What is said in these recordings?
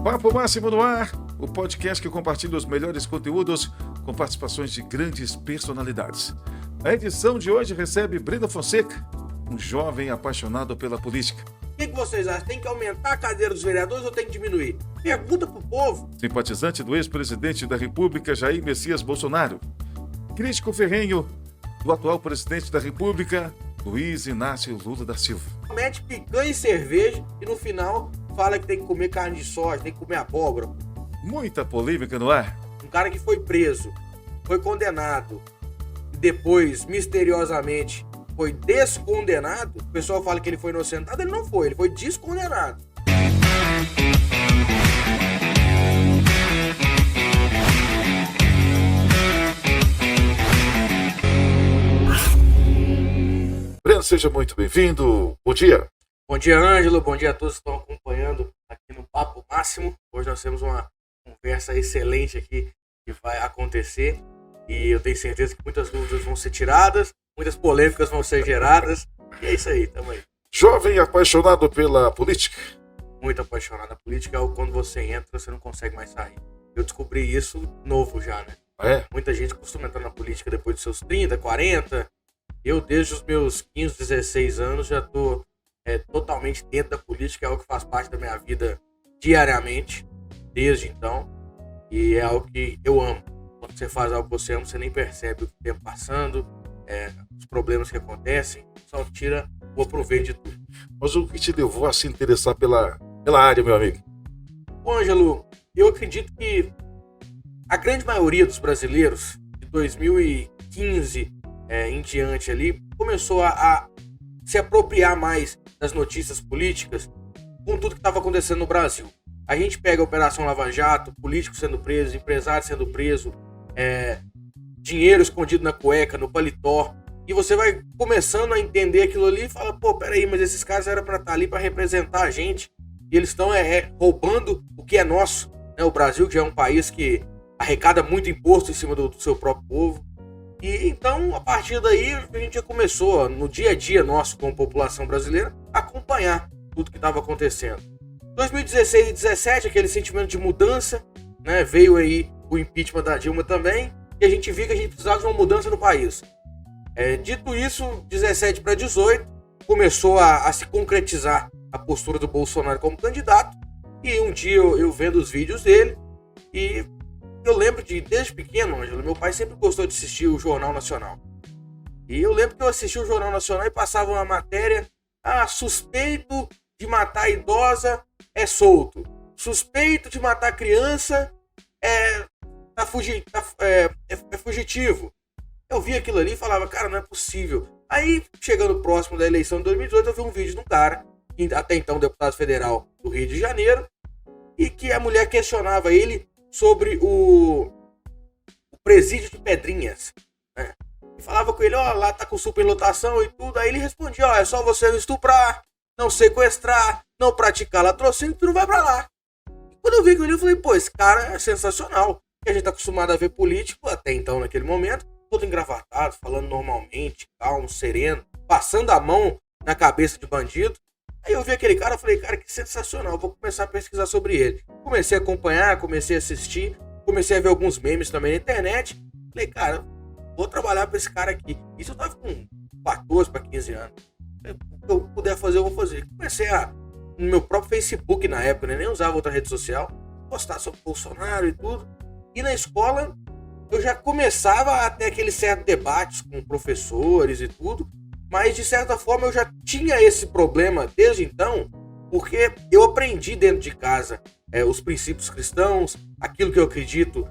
Papo Máximo no ar, o podcast que compartilha os melhores conteúdos com participações de grandes personalidades. A edição de hoje recebe Brenda Fonseca, um jovem apaixonado pela política. O que vocês acham? Tem que aumentar a cadeira dos vereadores ou tem que diminuir? Pergunta pro povo. Simpatizante do ex-presidente da República, Jair Messias Bolsonaro. Crítico ferrenho do atual presidente da República, Luiz Inácio Lula da Silva. Mete picanha e cerveja e no final fala que tem que comer carne de soja, tem que comer abóbora. Muita polêmica no ar. Um cara que foi preso, foi condenado e depois, misteriosamente, foi descondenado. O pessoal fala que ele foi inocentado, ele não foi, ele foi descondenado. Breno, seja muito bem-vindo. Bom dia. Bom dia, Ângelo. Bom dia a todos que estão acompanhando aqui no Papo Máximo. Hoje nós temos uma conversa excelente aqui que vai acontecer. E eu tenho certeza que muitas dúvidas vão ser tiradas, muitas polêmicas vão ser geradas. E é isso aí, tamo aí. Jovem apaixonado pela política. Muito apaixonado. A política é quando você entra, você não consegue mais sair. Eu descobri isso novo já, né? É? Muita gente costuma entrar na política depois dos seus 30, 40. Eu, desde os meus 15, 16 anos, já tô totalmente dentro da política. É algo que faz parte da minha vida diariamente, desde então. E é algo que eu amo. Quando você faz algo que você ama, você nem percebe o tempo passando, os problemas que acontecem, só tira o proveito de tudo. Mas o que te levou a se interessar pela área, meu amigo? Bom, Ângelo, eu acredito que a grande maioria dos brasileiros, de 2015 em diante ali, começou a se apropriar mais das notícias políticas com tudo que estava acontecendo no Brasil. A gente pega a Operação Lava Jato, político sendo preso, empresário sendo preso, dinheiro escondido na cueca, no paletó, e você vai começando a entender aquilo ali e fala, pô, peraí, mas esses caras eram para estar ali para representar a gente, e eles estão roubando o que é nosso, né? O Brasil, que já é um país que arrecada muito imposto em cima do seu próprio povo. E então, a partir daí, a gente já começou, no dia a dia nosso, como população brasileira, a acompanhar tudo que estava acontecendo. 2016 e 2017, aquele sentimento de mudança, né? Veio aí o impeachment da Dilma também, e a gente viu que a gente precisava de uma mudança no país. Dito isso, 17 para 18, começou a se concretizar a postura do Bolsonaro como candidato, e um dia eu vendo os vídeos dele, e eu lembro desde pequeno, Ângelo, meu pai sempre gostou de assistir o Jornal Nacional. E eu lembro que eu assisti o Jornal Nacional e passava uma matéria, suspeito de matar idosa é solto. Suspeito de matar criança é fugitivo. Eu vi aquilo ali e falava, cara, não é possível. Aí, chegando próximo da eleição de 2018, eu vi um vídeo de um cara, até então deputado federal do Rio de Janeiro, e que a mulher questionava ele sobre o presídio de Pedrinhas, né? E falava com ele, lá tá com superlotação e tudo. Aí ele respondia, é só você não estuprar, não sequestrar, não praticar latrocínio, tu não vai pra lá. E quando eu vi aquilo ali, eu falei, pô, esse cara é sensacional. Porque a gente tá acostumado a ver político, até então, naquele momento, todo engravatado, falando normalmente, calmo, sereno, passando a mão na cabeça de bandido. Aí eu vi aquele cara, eu falei, cara, que sensacional, vou começar a pesquisar sobre ele. Comecei a acompanhar, comecei a assistir, comecei a ver alguns memes também na internet. Falei, cara, vou trabalhar pra esse cara aqui. Isso eu tava com 14 para 15 anos. O que eu puder fazer, eu vou fazer. Comecei no meu próprio Facebook na época, né? Nem usava outra rede social, postar sobre Bolsonaro e tudo. E na escola, eu já começava a ter aqueles certos debates com professores e tudo. Mas, de certa forma, eu já tinha esse problema desde então, porque eu aprendi dentro de casa os princípios cristãos, aquilo que eu acredito,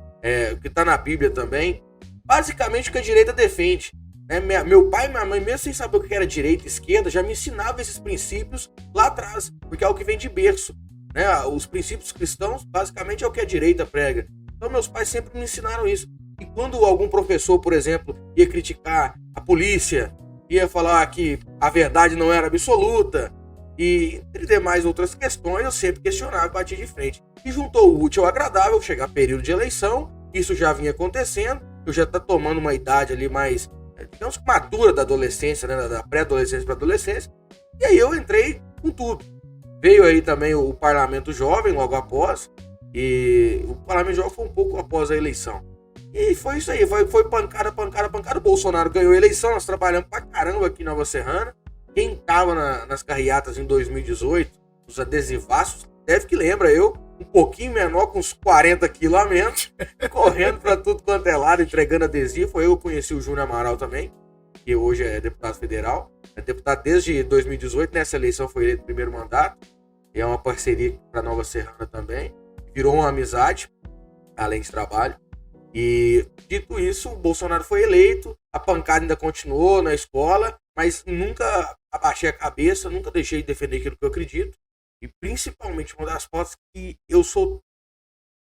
que está na Bíblia também. Basicamente, o que a direita defende. Né? Meu pai e minha mãe, mesmo sem saber o que era direita e esquerda, já me ensinavam esses princípios lá atrás, porque é o que vem de berço. Né? Os princípios cristãos, basicamente, é o que a direita prega. Então, meus pais sempre me ensinaram isso. E quando algum professor, por exemplo, ia criticar a polícia, ia falar que a verdade não era absoluta, e entre demais outras questões, eu sempre questionava e batia de frente. E juntou o útil ao agradável, chegar período de eleição, isso já vinha acontecendo, eu já estava tomando uma idade ali mais, digamos, madura da adolescência, né, da pré-adolescência para adolescência, e aí eu entrei com tudo. Veio aí também o Parlamento Jovem logo após, e o Parlamento Jovem foi um pouco após a eleição. E foi isso aí, foi pancada, pancada, pancada. O Bolsonaro ganhou a eleição, nós trabalhamos pra caramba aqui em Nova Serrana. Quem tava nas carreatas em 2018, os adesivaços, deve que lembra eu, um pouquinho menor, com uns 40 quilos a menos, correndo pra tudo quanto é lado, entregando adesivo. Foi eu que conheci o Júnior Amaral também, que hoje é deputado federal. É deputado desde 2018, nessa eleição foi eleito primeiro mandato. E é uma parceria para Nova Serrana também. Virou uma amizade, além de trabalho. E, dito isso, o Bolsonaro foi eleito, a pancada ainda continuou na escola, mas nunca abaixei a cabeça, nunca deixei de defender aquilo que eu acredito. E, principalmente, uma das pautas que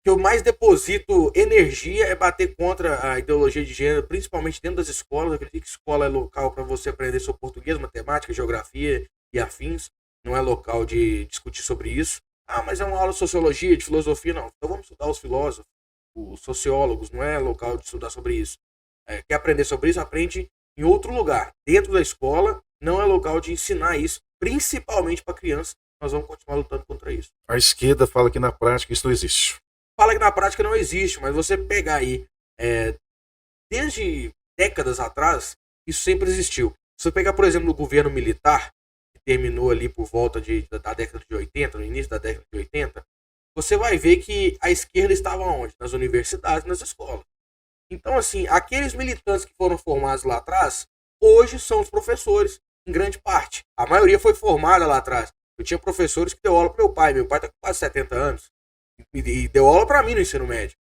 eu mais deposito energia é bater contra a ideologia de gênero, principalmente dentro das escolas. Eu acredito que escola é local para você aprender sobre português, matemática, geografia e afins. Não é local de discutir sobre isso. Ah, mas é uma aula de sociologia, de filosofia. Não, então vamos estudar os filósofos, os sociólogos, não é local de estudar sobre isso. Quer aprender sobre isso? Aprende em outro lugar. Dentro da escola, não é local de ensinar isso, principalmente para crianças. Nós vamos continuar lutando contra isso. A esquerda fala que na prática isso não existe. Fala que na prática não existe, mas você pegar aí, desde décadas atrás, isso sempre existiu. Se você pegar, por exemplo, o governo militar, que terminou ali por volta da década de 80, no início da década de 80, você vai ver que a esquerda estava onde? Nas universidades, nas escolas. Então, assim, aqueles militantes que foram formados lá atrás, hoje são os professores, em grande parte. A maioria foi formada lá atrás. Eu tinha professores que deu aula para meu pai. Meu pai está com quase 70 anos. E deu aula para mim no ensino médio.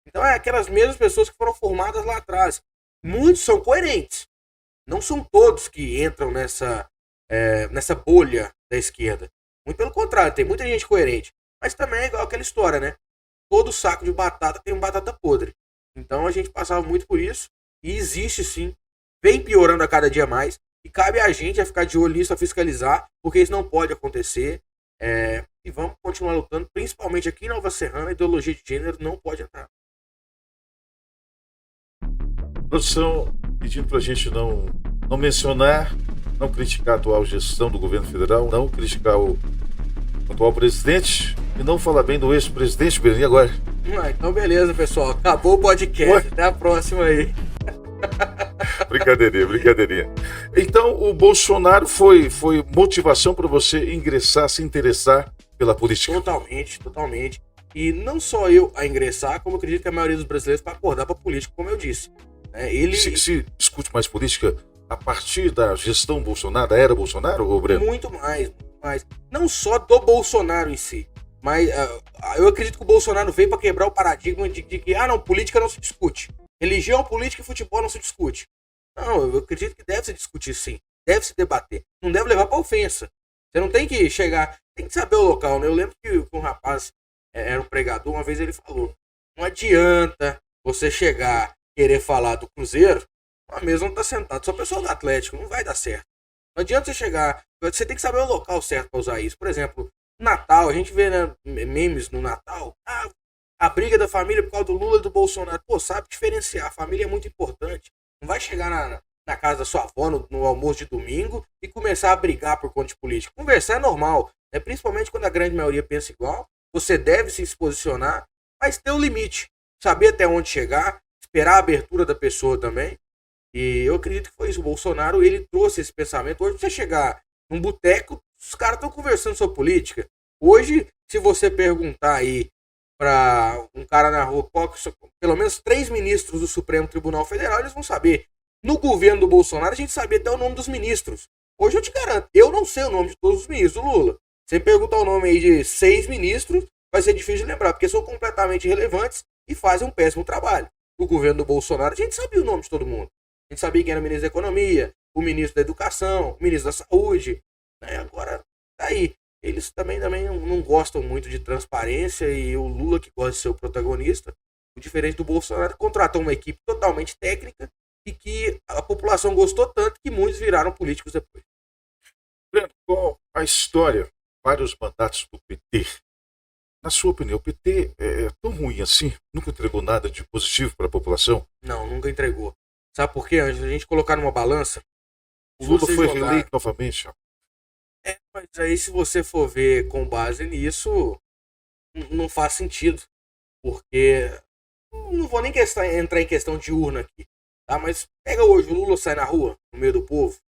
Então, é aquelas mesmas pessoas que foram formadas lá atrás. Muitos são coerentes. Não são todos que entram nessa bolha da esquerda. Muito pelo contrário, tem muita gente coerente. Mas também é igual aquela história, né? Todo saco de batata tem uma batata podre. Então a gente passava muito por isso. E existe sim. Vem piorando a cada dia mais. E cabe a gente a ficar de olho nisso, a fiscalizar. Porque isso não pode acontecer. E vamos continuar lutando. Principalmente aqui em Nova Serrana, a ideologia de gênero não pode entrar. Produção pedindo para a gente não mencionar, não criticar a atual gestão do governo federal, não criticar o atual presidente e não falar bem do ex-presidente, e agora? Então beleza, pessoal. Acabou o podcast. Até a próxima aí. Brincadeirinha. Então o Bolsonaro foi motivação para você ingressar, se interessar pela política? Totalmente. E não só eu a ingressar, como eu acredito que a maioria dos brasileiros para acordar para política, como eu disse. Se discute mais política a partir da gestão Bolsonaro, da era Bolsonaro, ou Breno? Muito mais. Não só do Bolsonaro em si, mas eu acredito que o Bolsonaro veio para quebrar o paradigma de que, não, política não se discute. Religião, política e futebol não se discute. Não, eu acredito que deve se discutir sim. Deve se debater. Não deve levar para ofensa. Você não tem que chegar, tem que saber o local, né? Eu lembro que um rapaz era um pregador, uma vez ele falou, não adianta você chegar querer falar do Cruzeiro, a mesa não tá sentado, só pessoal do Atlético, não vai dar certo. Não adianta você chegar, você tem que saber o local certo para usar isso. Por exemplo, Natal, a gente vê, né, memes no Natal, a briga da família por causa do Lula e do Bolsonaro. Pô, sabe diferenciar, a família é muito importante. Não vai chegar na casa da sua avó no almoço de domingo e começar a brigar por conta de política. Conversar é normal, né? Principalmente quando a grande maioria pensa igual. Você deve se posicionar, mas ter um limite. Saber até onde chegar, esperar a abertura da pessoa também. E eu acredito que foi isso. O Bolsonaro, ele trouxe esse pensamento. Hoje, você chegar num boteco, os caras estão conversando sobre política. Hoje, se você perguntar aí para um cara na rua, pelo menos 3 ministros do Supremo Tribunal Federal, eles vão saber. No governo do Bolsonaro, a gente sabia até o nome dos ministros. Hoje eu te garanto, eu não sei o nome de todos os ministros do Lula. Você perguntar o nome aí de 6 ministros, vai ser difícil de lembrar, porque são completamente irrelevantes e fazem um péssimo trabalho. No governo do Bolsonaro, a gente sabia o nome de todo mundo. A gente sabia quem era o ministro da Economia, o ministro da Educação, o ministro da Saúde. Né? Agora, tá aí. Eles também não gostam muito de transparência e o Lula, que gosta de ser o protagonista, o diferente do Bolsonaro, contratou uma equipe totalmente técnica e que a população gostou tanto que muitos viraram políticos depois. Qual a história, vários mandatos do PT? Na sua opinião, o PT é tão ruim assim? Nunca entregou nada de positivo para a população? Não, nunca entregou. Sabe por quê? A gente colocar numa balança... O Lula foi reeleito novamente. Mas aí, se você for ver com base nisso, não faz sentido. Porque não vou nem entrar em questão de urna aqui, tá? Mas pega hoje, o Lula sai na rua, no meio do povo.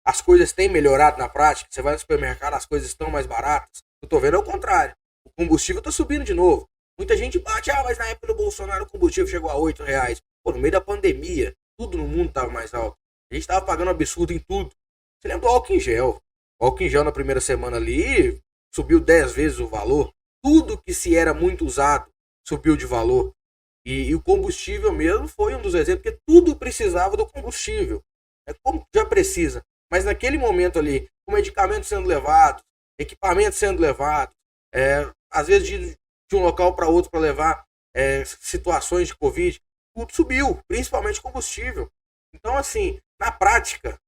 As coisas têm melhorado na prática. Você vai no supermercado, as coisas estão mais baratas. Eu tô vendo ao contrário. O combustível tá subindo de novo. Muita gente bate, mas na época do Bolsonaro o combustível chegou a R$ 8. Pô, no meio da pandemia, tudo no mundo tava mais alto. A gente tava pagando absurdo em tudo. Você lembra do álcool em gel? O álcool em gel na primeira semana ali subiu 10 vezes o valor. Tudo que se era muito usado subiu de valor. E o combustível mesmo foi um dos exemplos, porque tudo precisava do combustível. É como já precisa. Mas naquele momento ali, com medicamentos sendo levados, equipamentos sendo levados, às vezes de um local para outro para levar situações de Covid, tudo subiu, principalmente combustível. Então, assim, na prática,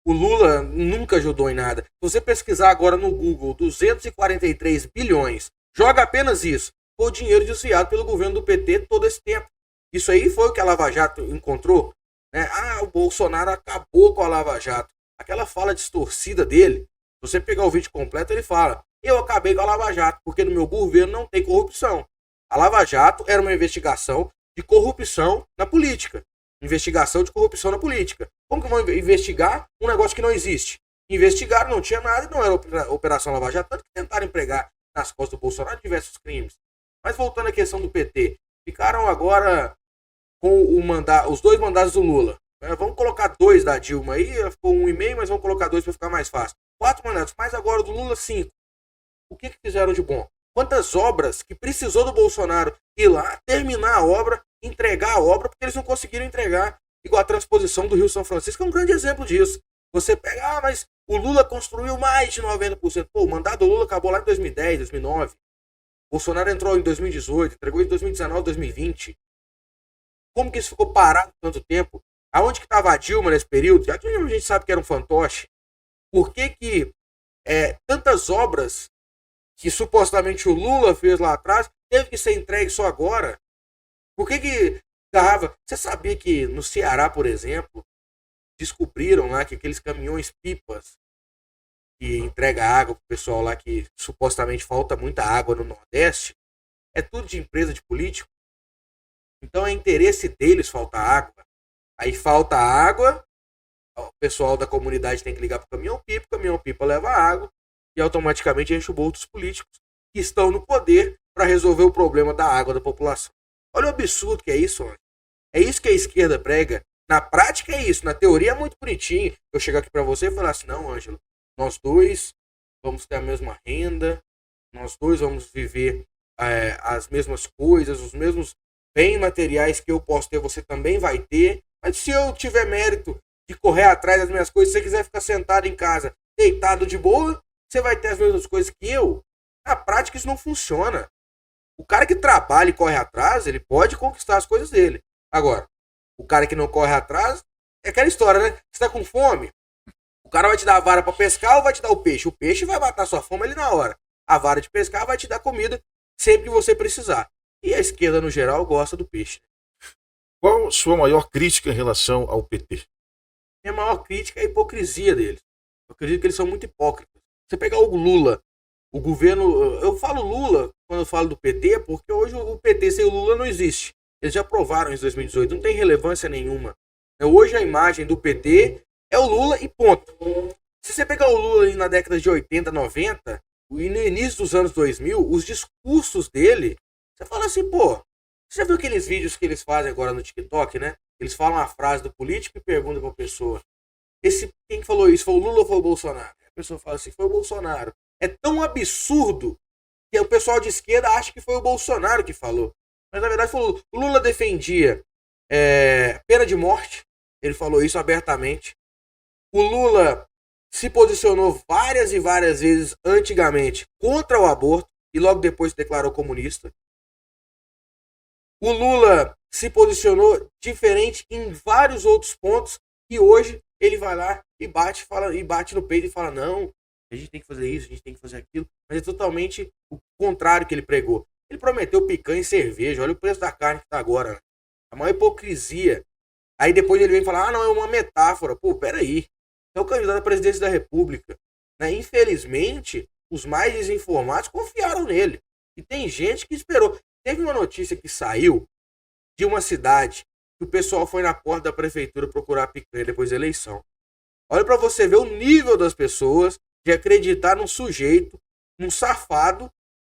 o Lula nunca ajudou em nada. Se você pesquisar agora no Google 243 bilhões, joga apenas isso. Foi o dinheiro desviado pelo governo do PT todo esse tempo. Isso aí foi o que a Lava Jato encontrou. Né? O Bolsonaro acabou com a Lava Jato. Aquela fala distorcida dele, se você pegar o vídeo completo, ele fala: eu acabei com a Lava Jato, porque no meu governo não tem corrupção. A Lava Jato era uma investigação de corrupção na política. Investigação de corrupção na política. Como que vão investigar um negócio que não existe? Investigaram, não tinha nada e não era Operação Lava Jato, tanto que tentaram empregar nas costas do Bolsonaro diversos crimes. Mas voltando à questão do PT, ficaram agora com os 2 mandados do Lula. Vamos colocar 2 da Dilma aí, ficou 1,5, mas vamos colocar 2 para ficar mais fácil. 4 mandatos, mais agora do Lula 5. O que fizeram de bom? Quantas obras que precisou do Bolsonaro ir lá, terminar a obra, entregar a obra, porque eles não conseguiram entregar. Igual a transposição do Rio São Francisco é um grande exemplo disso. Você pega, mas o Lula construiu mais de 90%. Pô, o mandato do Lula acabou lá em 2010, 2009. Bolsonaro entrou em 2018, entregou em 2019, 2020. Como que isso ficou parado tanto tempo? Aonde que estava a Dilma nesse período? Já que a gente sabe que era um fantoche. Por que tantas obras que supostamente o Lula fez lá atrás teve que ser entregue só agora? Por que garrava? Você sabia que no Ceará, por exemplo, descobriram lá que aqueles caminhões pipas que entrega água pro pessoal lá que supostamente falta muita água no Nordeste, é tudo de empresa de político. Então é interesse deles faltar água. Aí falta água, o pessoal da comunidade tem que ligar pro caminhão-pipa, o caminhão-pipa leva água e automaticamente enche o bolso dos políticos que estão no poder para resolver o problema da água da população. Olha o absurdo que é isso, mano. É isso que a esquerda prega. Na prática é isso, na teoria é muito bonitinho. Eu chegar aqui para você e falar assim: não, Ângelo, nós dois vamos ter a mesma renda, nós dois vamos viver as mesmas coisas, os mesmos bens materiais que eu posso ter, você também vai ter. Mas se eu tiver mérito de correr atrás das minhas coisas, se você quiser ficar sentado em casa, deitado de boa, você vai ter as mesmas coisas que eu. Na prática isso não funciona. O cara que trabalha e corre atrás, ele pode conquistar as coisas dele. Agora, o cara que não corre atrás, é aquela história, né? Você tá com fome, o cara vai te dar a vara para pescar ou vai te dar o peixe? O peixe vai matar sua fome ali na hora. A vara de pescar vai te dar comida sempre que você precisar. E a esquerda, no geral, gosta do peixe. Qual a sua maior crítica em relação ao PT? Minha maior crítica é a hipocrisia deles. Eu acredito que eles são muito hipócritas. Você pegar o Lula, o governo... Eu falo Lula quando eu falo do PT, porque hoje o PT sem o Lula não existe. Eles já provaram em 2018, não tem relevância nenhuma. Hoje a imagem do PT é o Lula e ponto. Se você pegar o Lula ali na década de 80, 90, e no início dos anos 2000, os discursos dele, você fala assim, pô, você já viu aqueles vídeos que eles fazem agora no TikTok, né? Eles falam a frase do político e perguntam pra pessoa: quem que falou isso? Foi o Lula ou foi o Bolsonaro? A pessoa fala assim: foi o Bolsonaro. É tão absurdo que o pessoal de esquerda acha que foi o Bolsonaro que falou. Mas na verdade foi o Lula defendia pena de morte. Ele falou isso abertamente. O Lula se posicionou várias e várias vezes antigamente contra o aborto e logo depois se declarou comunista. O Lula se posicionou diferente em vários outros pontos e hoje ele vai lá e bate no peito e fala: não, a gente tem que fazer isso, a gente tem que fazer aquilo. Mas é totalmente o contrário que ele pregou. Ele prometeu picanha e cerveja. Olha o preço da carne que tá agora. A maior hipocrisia. Aí depois ele vem falar: não, é uma metáfora. Pô, peraí. É o candidato à presidência da República. né? Infelizmente, os mais desinformados confiaram nele. E tem gente que esperou. Teve uma notícia que saiu de uma cidade que o pessoal foi na porta da prefeitura procurar picanha depois da eleição. Olha para você ver o nível das pessoas de acreditar num sujeito, num safado,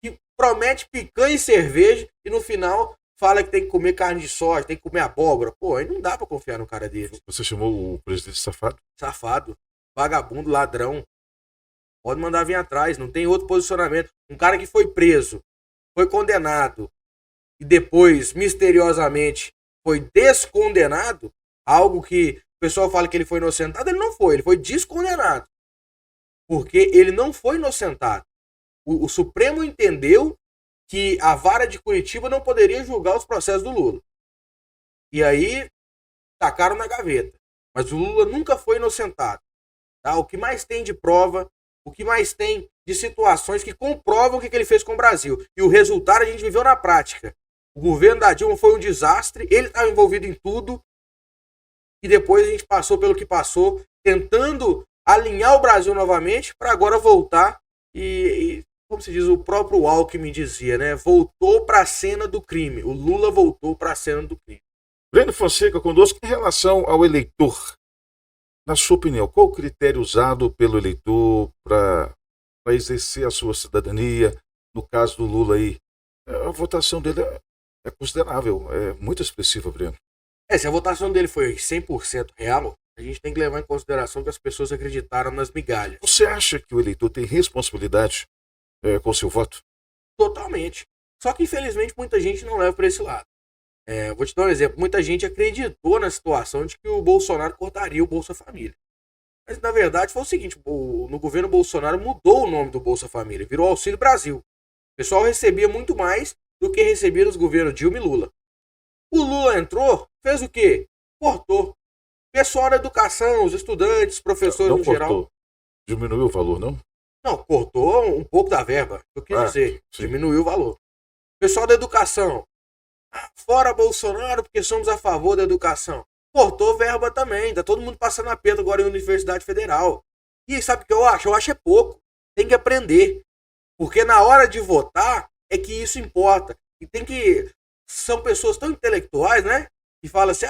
que promete picanha e cerveja e no final fala que tem que comer carne de soja, tem que comer abóbora. Pô, aí não dá pra confiar no cara dele. Você chamou o presidente de safado? Safado, vagabundo, ladrão. Pode mandar vir atrás, não tem outro posicionamento. Um cara que foi preso, foi condenado e depois, misteriosamente, foi descondenado, algo que o pessoal fala que ele foi inocentado, ele não foi, ele foi descondenado. Porque ele não foi inocentado. O Supremo entendeu que a vara de Curitiba não poderia julgar os processos do Lula. E aí, tacaram na gaveta. Mas o Lula nunca foi inocentado. Tá? O que mais tem de prova, o que mais tem de situações que comprovam o que ele fez com o Brasil. E o resultado a gente viveu na prática. O governo da Dilma foi um desastre, ele estava envolvido em tudo, e depois a gente passou pelo que passou, tentando alinhar o Brasil novamente, para agora voltar e, como se diz, o próprio Alckmin dizia, né? Voltou para a cena do crime. O Lula voltou para a cena do crime. Breno Fonseca conosco em relação ao eleitor. Na sua opinião, qual o critério usado pelo eleitor para exercer a sua cidadania? No caso do Lula aí, a votação dele é considerável, é muito expressiva, Breno. Se a votação dele foi 100% real, a gente tem que levar em consideração que as pessoas acreditaram nas migalhas. Você acha que o eleitor tem responsabilidade com o seu voto? Totalmente. Só que, infelizmente, muita gente não leva para esse lado. Vou te dar um exemplo. Muita gente acreditou na situação de que o Bolsonaro cortaria o Bolsa Família. Mas, na verdade, foi o seguinte. No governo Bolsonaro mudou o nome do Bolsa Família. Virou Auxílio Brasil. O pessoal recebia muito mais do que recebia nos governos Dilma e Lula. O Lula entrou, fez o quê? Cortou. Pessoal da educação, os estudantes, professores não no cortou. geral. Diminuiu o valor, não? Não, cortou um pouco da verba. Eu quis dizer, sim. Diminuiu o valor. Pessoal da educação. Fora Bolsonaro, porque somos a favor da educação. Cortou verba também. Tá todo mundo passando aperto agora em Universidade Federal. E sabe o que eu acho? Eu acho é pouco. Tem que aprender. Porque na hora de votar é que isso importa. E tem que... São pessoas tão intelectuais, né? Que falam assim,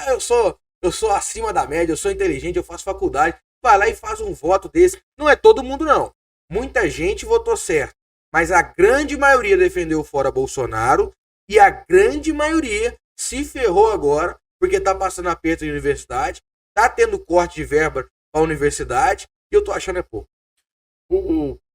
eu sou acima da média, eu sou inteligente, eu faço faculdade. Vai lá e faz um voto desse. Não é todo mundo, não. Muita gente votou certo. Mas a grande maioria defendeu fora Bolsonaro. E a grande maioria se ferrou agora, porque tá passando aperto em universidade, tá tendo corte de verba para a universidade, e eu tô achando é pouco.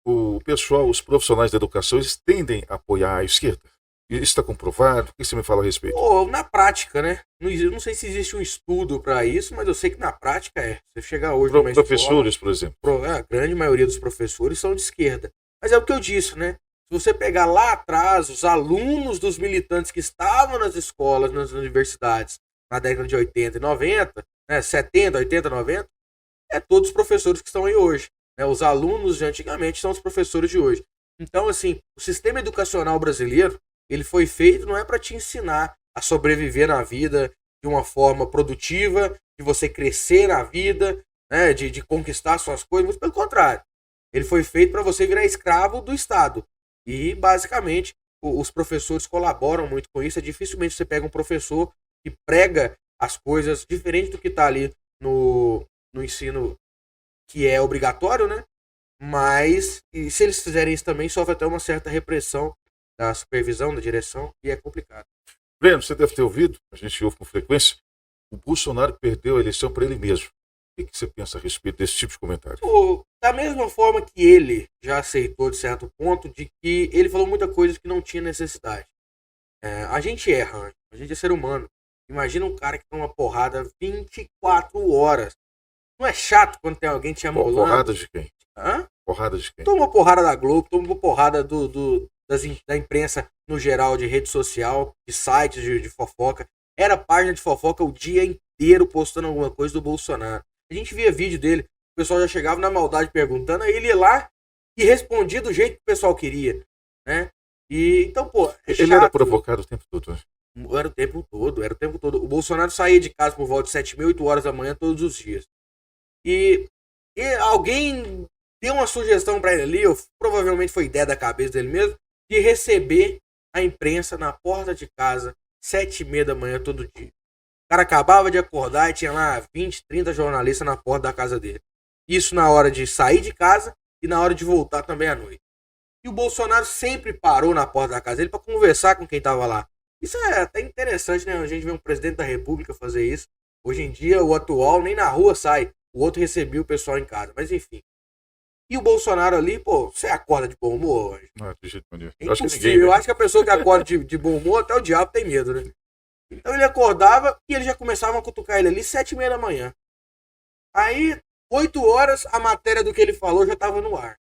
O pessoal, os profissionais da educação, eles tendem a apoiar a esquerda? Isso está comprovado? O que você me fala a respeito? Na prática, né? Não sei se existe um estudo para isso, mas eu sei que na prática é. Você chegar hoje numa professores, escola, por exemplo. A grande maioria dos professores são de esquerda. Mas é o que eu disse, né? Se você pegar lá atrás os alunos dos militantes que estavam nas escolas, nas universidades, na década de 80 e 90, né, 70, 80, 90, é todos os professores que estão aí hoje. Né? Os alunos de antigamente são os professores de hoje. Então, assim, o sistema educacional brasileiro, ele foi feito não é para te ensinar a sobreviver na vida de uma forma produtiva, de você crescer na vida, né, de conquistar suas coisas, muito pelo contrário. Ele foi feito para você virar escravo do Estado. E, basicamente, os professores colaboram muito com isso. Dificilmente você pega um professor que prega as coisas diferente do que está ali no ensino que é obrigatório, né? Mas, e se eles fizerem isso também, sofre até uma certa repressão da supervisão, da direção, e é complicado. Breno, você deve ter ouvido, a gente ouve com frequência, o Bolsonaro perdeu a eleição para ele mesmo. O que você pensa a respeito desse tipo de comentário? Da mesma forma que ele já aceitou, de certo ponto, de que ele falou muita coisa que não tinha necessidade. A gente erra, a gente é ser humano. Imagina um cara que toma uma porrada 24 horas. Não é chato quando tem alguém te amolando? Porrada de quem? Hã? Porrada de quem? Tomou porrada da Globo, tomou porrada da imprensa no geral, de rede social, de sites de fofoca. Era página de fofoca o dia inteiro postando alguma coisa do Bolsonaro. A gente via vídeo dele, o pessoal já chegava na maldade perguntando, aí ele ia lá e respondia do jeito que o pessoal queria, né? E então, pô, ele era provocado o tempo todo, né? Era o tempo todo. O Bolsonaro saía de casa por volta de 7h, 8 horas da manhã todos os dias. E alguém deu uma sugestão para ele ali, provavelmente foi ideia da cabeça dele mesmo, de receber a imprensa na porta de casa, 7h30 da manhã todo dia. O cara acabava de acordar e tinha lá 20, 30 jornalistas na porta da casa dele. Isso na hora de sair de casa e na hora de voltar também à noite. E o Bolsonaro sempre parou na porta da casa dele para conversar com quem estava lá. Isso é até interessante, né? A gente vê um presidente da República fazer isso. Hoje em dia, o atual nem na rua sai. O outro recebia o pessoal em casa. Mas enfim. E o Bolsonaro ali, pô, você acorda de bom humor hoje? Não, de jeito nenhum. É Eu acho que impossível. ninguém, Eu né? acho que a pessoa que acorda de bom humor, até o diabo tem medo, né? Então ele acordava e ele já começava a cutucar ele ali 7h30 da manhã. Aí, 8 horas, a matéria do que ele falou já tava no ar.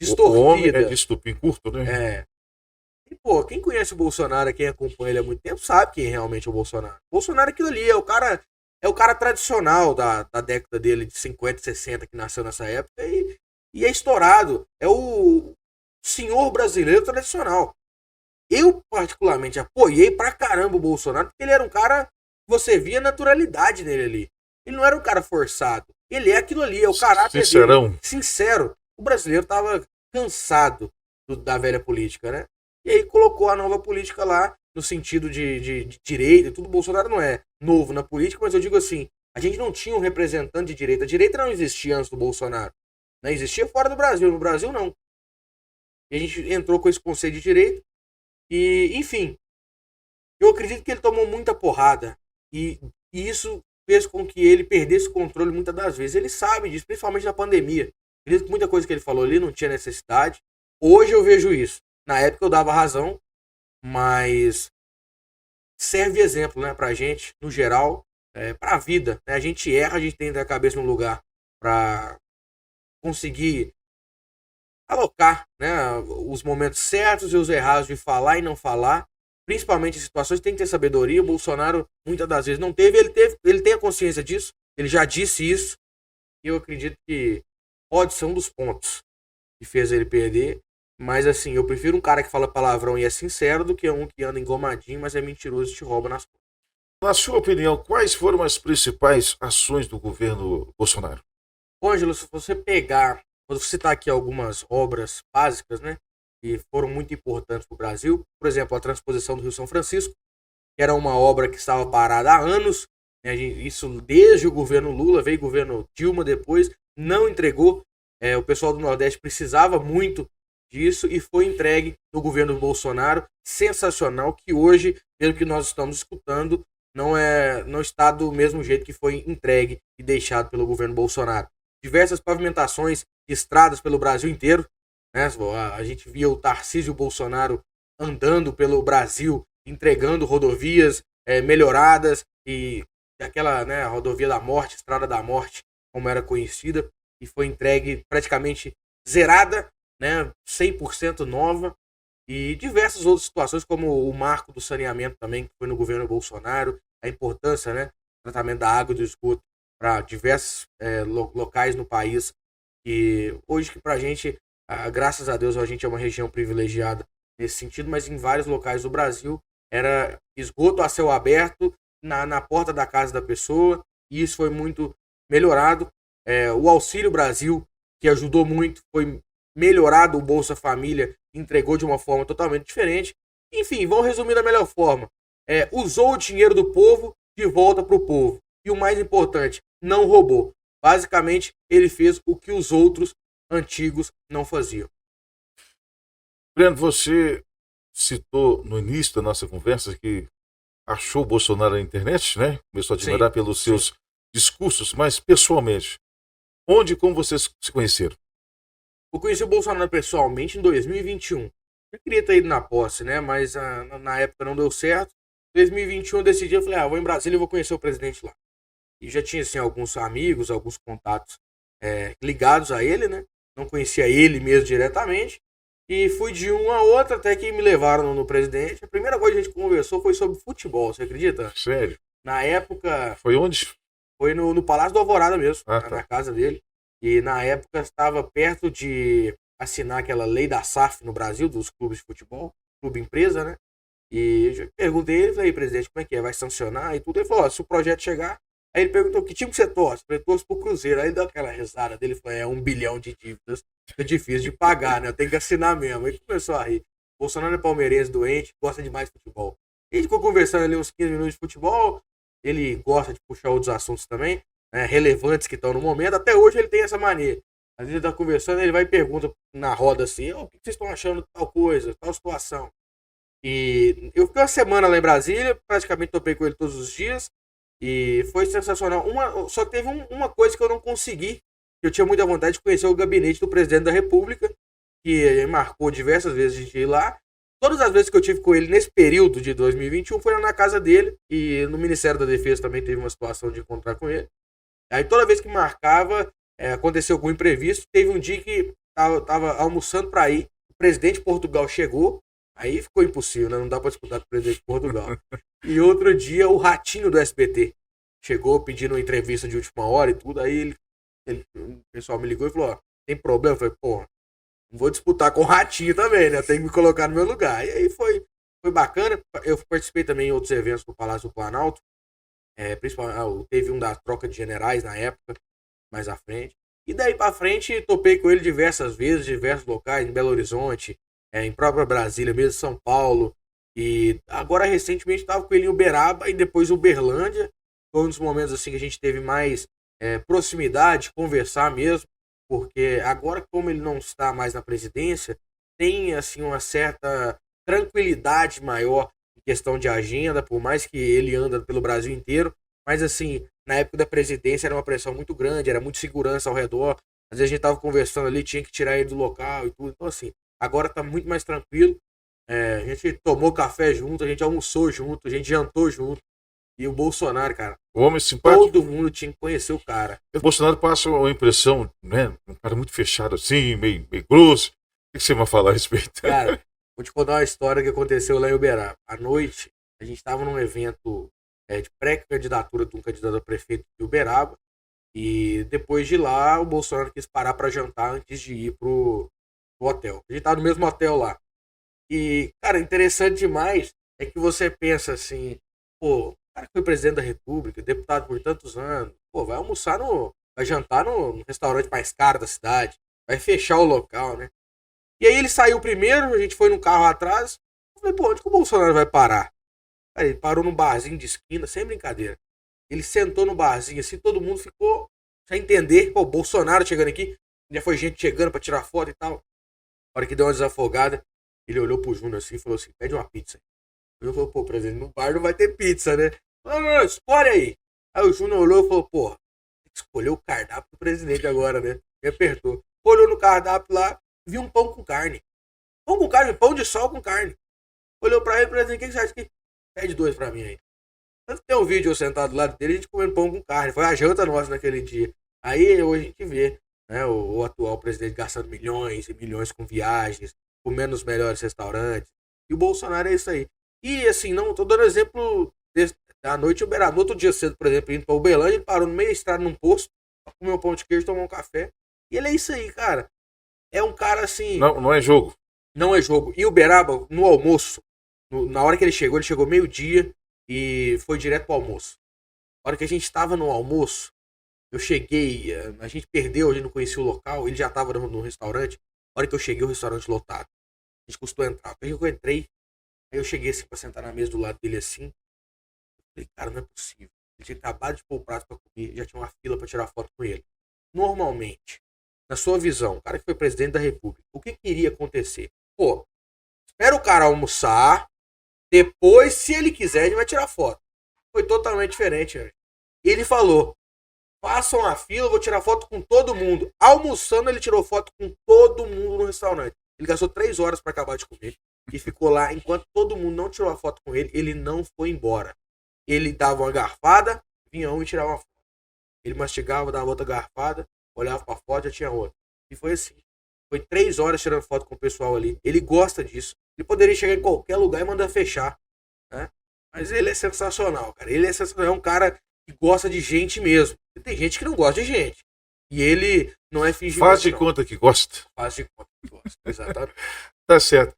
O homem Distorcida. é de estupim curto, né? É. E, pô, quem conhece o Bolsonaro, quem acompanha ele há muito tempo, sabe quem é realmente o Bolsonaro. O Bolsonaro é aquilo ali, é o cara tradicional da década dele, de 50, 60, que nasceu nessa época, e é estourado. É o senhor brasileiro tradicional. Eu, particularmente, apoiei pra caramba o Bolsonaro, porque ele era um cara que você via naturalidade nele ali. Ele não era um cara forçado. Ele é aquilo ali, é o caráter Sincerão. dele. Sincero. O brasileiro tava cansado da velha política, né? E aí colocou a nova política lá, no sentido de direita e tudo. O Bolsonaro não é novo na política, mas eu digo assim, a gente não tinha um representante de direita. A direita não existia antes do Bolsonaro. Não existia fora do Brasil. No Brasil, não. E a gente entrou com esse conceito de direita. E, enfim, eu acredito que ele tomou muita porrada. E isso fez com que ele perdesse o controle muitas das vezes. Ele sabe disso, principalmente na pandemia. Acredito que muita coisa que ele falou ali não tinha necessidade. Hoje eu vejo isso. Na época eu dava razão, mas serve exemplo, né, pra gente, no geral, pra vida. Né? A gente erra, a gente tem que ter a cabeça no lugar pra conseguir alocar, né, os momentos certos e os errados de falar e não falar, principalmente em situações que tem que ter sabedoria. O Bolsonaro muitas das vezes não teve, ele tem a consciência disso, ele já disse isso, e eu acredito que pode ser um dos pontos que fez ele perder. Mas assim, eu prefiro um cara que fala palavrão e é sincero do que um que anda engomadinho, mas é mentiroso e te rouba nas costas. Na sua opinião, quais foram as principais ações do governo Bolsonaro? Ângelo, se você pegar, vou citar aqui algumas obras básicas, né, que foram muito importantes para o Brasil. Por exemplo, a transposição do Rio São Francisco, que era uma obra que estava parada há anos, né, isso desde o governo Lula, veio o governo Dilma depois, não entregou. O pessoal do Nordeste precisava muito disso e foi entregue no governo Bolsonaro. Sensacional, que hoje, pelo que nós estamos escutando, não está do mesmo jeito que foi entregue e deixado pelo governo Bolsonaro. Diversas pavimentações de estradas pelo Brasil inteiro, né? A gente via o Tarcísio Bolsonaro andando pelo Brasil, entregando rodovias melhoradas, e aquela, né, rodovia da morte, Estrada da Morte, como era conhecida, e foi entregue praticamente zerada, né, 100% nova, e diversas outras situações, como o marco do saneamento também, que foi no governo Bolsonaro, a importância, né, do tratamento da água e do esgoto para diversos locais no país, e hoje que pra gente, graças a Deus, a gente é uma região privilegiada nesse sentido, mas em vários locais do Brasil era esgoto a céu aberto na porta da casa da pessoa, e isso foi muito melhorado. O Auxílio Brasil, que ajudou muito, foi melhorado. O Bolsa Família entregou de uma forma totalmente diferente. Enfim, vamos resumir da melhor forma. Usou o dinheiro do povo de volta para o povo. E o mais importante, não roubou. Basicamente, ele fez o que os outros antigos não faziam. Breno, você citou no início da nossa conversa que achou o Bolsonaro na internet, né? Começou a admirar pelos seus discursos, mas pessoalmente, onde e como vocês se conheceram? Eu conheci o Bolsonaro pessoalmente em 2021. Eu queria ter ido na posse, né? Mas na época não deu certo. Em 2021 eu decidi, eu falei, vou em Brasília e vou conhecer o presidente lá. E já tinha, assim, alguns amigos, alguns contatos ligados a ele, né? Não conhecia ele mesmo diretamente. E fui de um a outro até que me levaram no presidente. A primeira coisa que a gente conversou foi sobre futebol, você acredita? Sério? Na época... Foi onde? Foi no Palácio do Alvorada mesmo, tá. Na casa dele. E na época estava perto de assinar aquela lei da SAF no Brasil, dos clubes de futebol, clube empresa, né? E eu perguntei ele, falei, presidente, como é que é? Vai sancionar e tudo? Ele falou, se o projeto chegar... Aí ele perguntou, que time que você torce? Eu falei, torço pro Cruzeiro. Aí deu aquela risada dele, falou, 1 bilhão de dívidas. fica difícil de pagar, né? Eu tenho que assinar mesmo. Aí começou a rir. Bolsonaro é palmeirense, doente, gosta demais de futebol. A gente ficou conversando ali uns 15 minutos de futebol. Ele gosta de puxar outros assuntos também, né, relevantes que estão no momento. Até hoje ele tem essa mania. Às vezes ele tá conversando, ele vai e pergunta na roda assim: o que vocês estão achando de tal coisa, tal situação? E eu fiquei uma semana lá em Brasília, praticamente topei com ele todos os dias. E foi sensacional. Só que teve uma coisa que eu não consegui. Eu tinha muita vontade de conhecer o gabinete do presidente da República, que marcou diversas vezes de ir lá. Todas as vezes que eu tive com ele nesse período de 2021 foi na casa dele. E no Ministério da Defesa também teve uma situação de encontrar com ele. Aí toda vez que marcava, aconteceu algum imprevisto. Teve um dia que tava almoçando para ir. O presidente de Portugal chegou. Aí ficou impossível, né? Não dá para disputar com o presidente de Portugal. E outro dia, o Ratinho do SBT chegou pedindo uma entrevista de última hora e tudo. Aí o pessoal me ligou e falou: ó, tem problema? Eu falei: pô, não vou disputar com o Ratinho também, né? Tem que me colocar no meu lugar. E aí foi bacana. Eu participei também em outros eventos do Palácio do Planalto. Principalmente, teve um da troca de generais na época, mais à frente. E daí pra frente, topei com ele diversas vezes, diversos locais, em Belo Horizonte, em própria Brasília, mesmo São Paulo. E agora, recentemente, estava com ele em Uberaba e depois Uberlândia. Foi um dos momentos assim que a gente teve mais proximidade, conversar mesmo. Porque agora, como ele não está mais na presidência, tem assim uma certa tranquilidade maior em questão de agenda, por mais que ele anda pelo Brasil inteiro. Mas assim, na época da presidência era uma pressão muito grande, era muita segurança ao redor. Às vezes a gente tava conversando ali, tinha que tirar ele do local e tudo. Então assim, agora tá muito mais tranquilo. A gente tomou café junto, a gente almoçou junto, a gente jantou junto. E o Bolsonaro, cara, O homem simpático. todo mundo tinha que conhecer o cara. O Bolsonaro passa uma impressão, né? Um cara muito fechado assim, meio grosso. O que você vai falar a respeito? Cara, vou te contar uma história que aconteceu lá em Uberaba. À noite, a gente estava num evento de pré-candidatura de um candidato a prefeito de Uberaba. E depois de lá, o Bolsonaro quis parar para jantar antes de ir pro hotel. A gente tava no mesmo hotel lá. E, cara, interessante demais é que você pensa assim: pô, o cara que foi presidente da República, deputado por tantos anos, pô, vai jantar no restaurante mais caro da cidade, vai fechar o local, né? E aí ele saiu primeiro, a gente foi no carro atrás. Eu falei: pô, onde que o Bolsonaro vai parar? Cara, ele parou num barzinho de esquina, sem brincadeira. Ele sentou no barzinho assim, todo mundo ficou sem entender. Pô, o Bolsonaro chegando aqui, já foi gente chegando pra tirar foto e tal. Na hora que deu uma desafogada, ele olhou pro Júnior assim e falou assim: pede uma pizza. Eu falei: pô, presidente, no bar não vai ter pizza, né? Não, escolhe aí. Aí o Júnior olhou e falou: pô, tem que escolher o cardápio do presidente agora, né? Me apertou. Olhou no cardápio lá, viu um pão com carne. Pão com carne, pão de sol com carne. Olhou pra ele: presidente, o que você acha que pede 2 pra mim aí? Tanto que tem um vídeo eu sentado do lado dele, a gente comendo pão com carne. Foi a janta nossa naquele dia. Aí hoje a gente vê, né, o atual presidente gastando milhões e milhões com viagens, comendo nos melhores restaurantes. E o Bolsonaro é isso aí. E assim, não tô dando exemplo da noite em Uberaba. No outro dia cedo, por exemplo, indo pra Uberlândia, ele parou no meio da estrada num posto, pra comer um pão de queijo e tomar um café. E ele é isso aí, cara. É um cara assim. Não é jogo. Não é jogo. E Uberaba, no almoço, na hora que ele chegou meio-dia e foi direto pro almoço. Na hora que a gente estava no almoço, eu cheguei, a gente perdeu, a gente não conhecia o local, ele já estava no restaurante. Na hora que eu cheguei, o restaurante lotado. A gente custou entrar. Aí eu entrei, aí eu cheguei assim pra sentar na mesa do lado dele assim. Eu falei: cara, não é possível. Ele tinha acabado de pôr o prato pra comer, já tinha uma fila pra tirar foto com ele. Normalmente, na sua visão, o cara que foi presidente da República, o que iria acontecer? Pô, espera o cara almoçar, depois, se ele quiser, ele vai tirar foto. Foi totalmente diferente, né? Ele falou: façam a fila, eu vou tirar foto com todo mundo. Almoçando, ele tirou foto com todo mundo no restaurante. Ele gastou 3 horas para acabar de comer e ficou lá enquanto todo mundo não tirou a foto com ele. Ele não foi embora. Ele dava uma garfada, vinha um e tirava uma foto. Ele mastigava, dava outra garfada, olhava pra foto, já tinha outra. E foi assim. Foi 3 horas tirando foto com o pessoal ali. Ele gosta disso. Ele poderia chegar em qualquer lugar e mandar fechar, né? Mas ele é sensacional, cara. Ele é sensacional. É um cara que gosta de gente mesmo. E tem gente que não gosta de gente. E ele não é fingimento. Faz de conta que gosta. Faz de conta que gosta. Exatamente. Tá certo.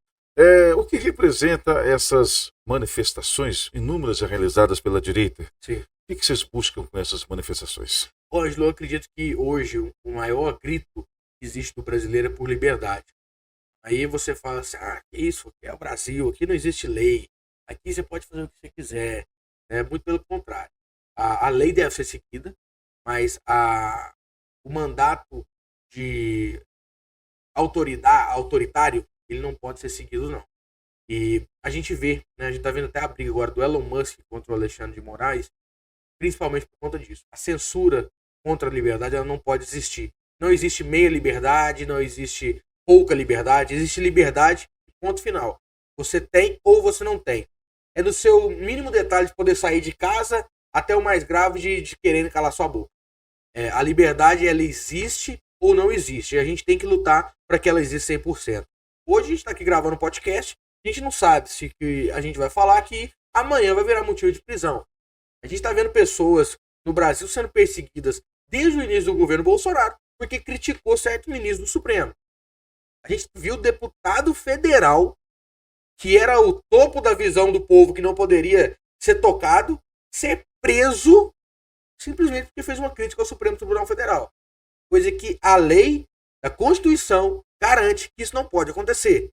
O que representa essas manifestações inúmeras realizadas pela direita? Sim. O que vocês buscam com essas manifestações? Ângelo, eu acredito que hoje o maior grito que existe no brasileiro é por liberdade. Aí você fala assim, que isso, aqui é o Brasil, aqui não existe lei, aqui você pode fazer o que você quiser. Muito pelo contrário. A lei deve ser seguida, mas o mandato de autoritário, ele não pode ser seguido, não. E a gente vê, né, a gente tá vendo até a briga agora do Elon Musk contra o Alexandre de Moraes, principalmente por conta disso. A censura contra a liberdade, ela não pode existir. Não existe meia liberdade, não existe pouca liberdade, existe liberdade, ponto final. Você tem ou você não tem. É do seu mínimo detalhe de poder sair de casa até o mais grave de querer calar sua boca. A liberdade, ela existe ou não existe. E a gente tem que lutar para que ela exista 100%. Hoje a gente está aqui gravando um podcast, a gente não sabe se que a gente vai falar aqui amanhã vai virar motivo de prisão. A gente está vendo pessoas no Brasil sendo perseguidas desde o início do governo Bolsonaro porque criticou certo ministro do Supremo. A gente viu deputado federal, que era o topo da visão do povo, que não poderia ser tocado, ser preso simplesmente porque fez uma crítica ao Supremo Tribunal Federal. Coisa que a lei, a Constituição, garante que isso não pode acontecer.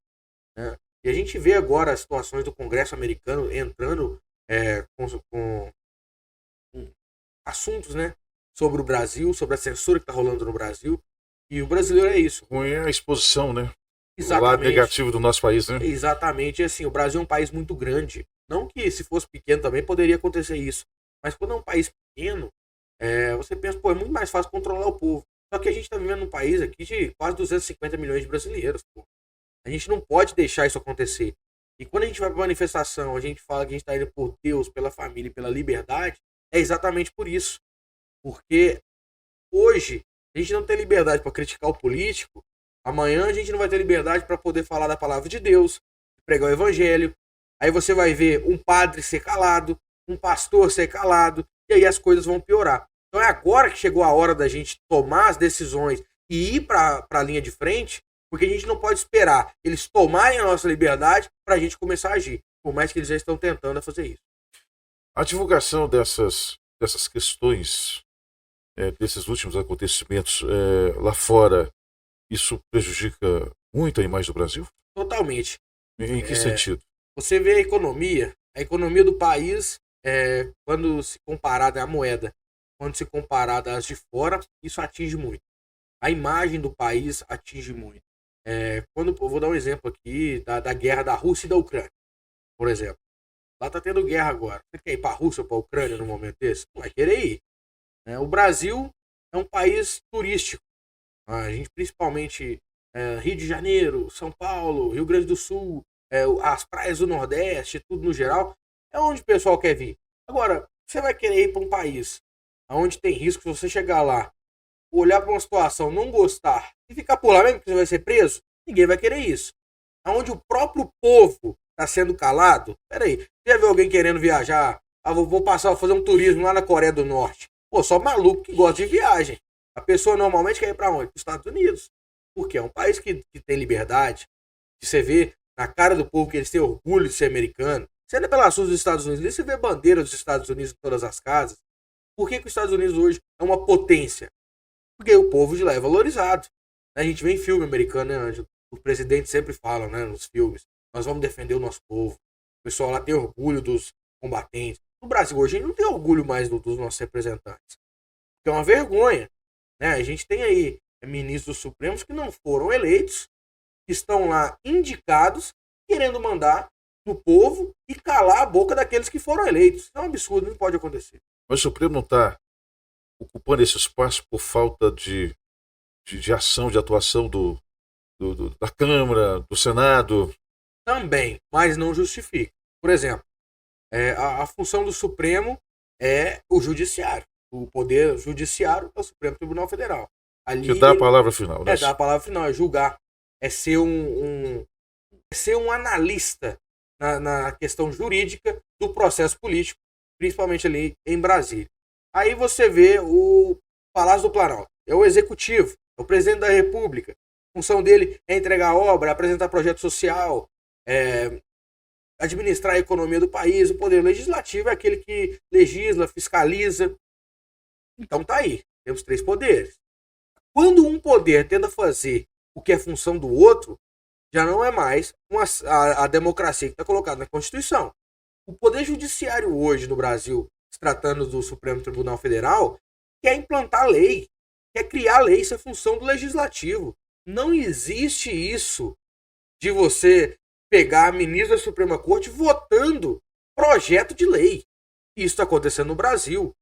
Né? E a gente vê agora as situações do Congresso americano entrando com assuntos, né, sobre o Brasil, sobre a censura que está rolando no Brasil. E o brasileiro é isso. Com a exposição, né? Exatamente. O lado negativo do nosso país, né? Exatamente. E assim, o Brasil é um país muito grande. Não que se fosse pequeno também poderia acontecer isso. Mas quando é um país pequeno, você pensa, é muito mais fácil controlar o povo. Só que a gente está vivendo num país aqui de quase 250 milhões de brasileiros. Pô. A gente não pode deixar isso acontecer. E quando a gente vai para manifestação, a gente fala que a gente está indo por Deus, pela família e pela liberdade, é exatamente por isso. Porque hoje a gente não tem liberdade para criticar o político, amanhã a gente não vai ter liberdade para poder falar da palavra de Deus, pregar o evangelho. Aí você vai ver um padre ser calado, um pastor ser calado, e aí as coisas vão piorar. Então é agora que chegou a hora da gente tomar as decisões e ir para a linha de frente, porque a gente não pode esperar eles tomarem a nossa liberdade para a gente começar a agir, por mais que eles já estão tentando fazer isso. A divulgação dessas questões, desses últimos acontecimentos lá fora, isso prejudica muito a imagem do Brasil? Totalmente. Em que sentido? Você vê a economia do país, quando se comparada à moeda, quando se comparada às de fora, isso atinge muito. A imagem do país atinge muito. Quando eu vou dar um exemplo aqui da guerra da Rússia e da Ucrânia, por exemplo. Lá tá tendo guerra agora. Você quer ir para a Rússia ou para a Ucrânia num momento desse? Não vai querer ir. O Brasil é um país turístico. A gente, principalmente, Rio de Janeiro, São Paulo, Rio Grande do Sul, as praias do Nordeste, tudo no geral, é onde o pessoal quer vir. Agora, você vai querer ir para um país onde tem risco de você chegar lá, olhar para uma situação, não gostar e ficar por lá mesmo que você vai ser preso? Ninguém vai querer isso. Onde o próprio povo está sendo calado? Peraí, você já viu alguém querendo viajar? Vou fazer um turismo lá na Coreia do Norte. Pô, só maluco que gosta de viagem. A pessoa normalmente quer ir para onde? Para os Estados Unidos. Porque é um país que tem liberdade, que você vê na cara do povo que eles têm orgulho de ser americano. Você anda pelas ruas dos Estados Unidos, você vê bandeira dos Estados Unidos em todas as casas. Por que os Estados Unidos hoje é uma potência? Porque o povo de lá é valorizado. A gente vê em filme americano, né, Ângelo? Os presidentes sempre falam, né, nos filmes, nós vamos defender o nosso povo. O pessoal lá tem orgulho dos combatentes. No Brasil hoje a gente não tem orgulho mais dos nossos representantes. Que é uma vergonha. Né? A gente tem aí ministros supremos que não foram eleitos, que estão lá indicados, querendo mandar no povo e calar a boca daqueles que foram eleitos. Isso é um absurdo, não pode acontecer. Mas o Supremo não está ocupando esse espaço por falta de ação, de atuação da Câmara, do Senado? Também, mas não justifica. Por exemplo, a função do Supremo é o judiciário. O poder judiciário é o Supremo Tribunal Federal. Ali que dá a palavra final, né? Dá a palavra final, é julgar. É ser um analista na questão jurídica do processo político, principalmente ali em Brasília. Aí você vê o Palácio do Planalto. É o executivo, é o presidente da República. A função dele é entregar obra, apresentar projeto social, administrar a economia do país. O poder legislativo é aquele que legisla, fiscaliza. Então tá aí, temos 3 poderes. Quando um poder tenta fazer o que é função do outro, já não é mais a democracia que está colocada na Constituição. O Poder Judiciário hoje no Brasil, se tratando do Supremo Tribunal Federal, quer implantar lei, quer criar lei, isso é função do Legislativo. Não existe isso de você pegar a ministra da Suprema Corte votando projeto de lei. Isso está acontecendo no Brasil.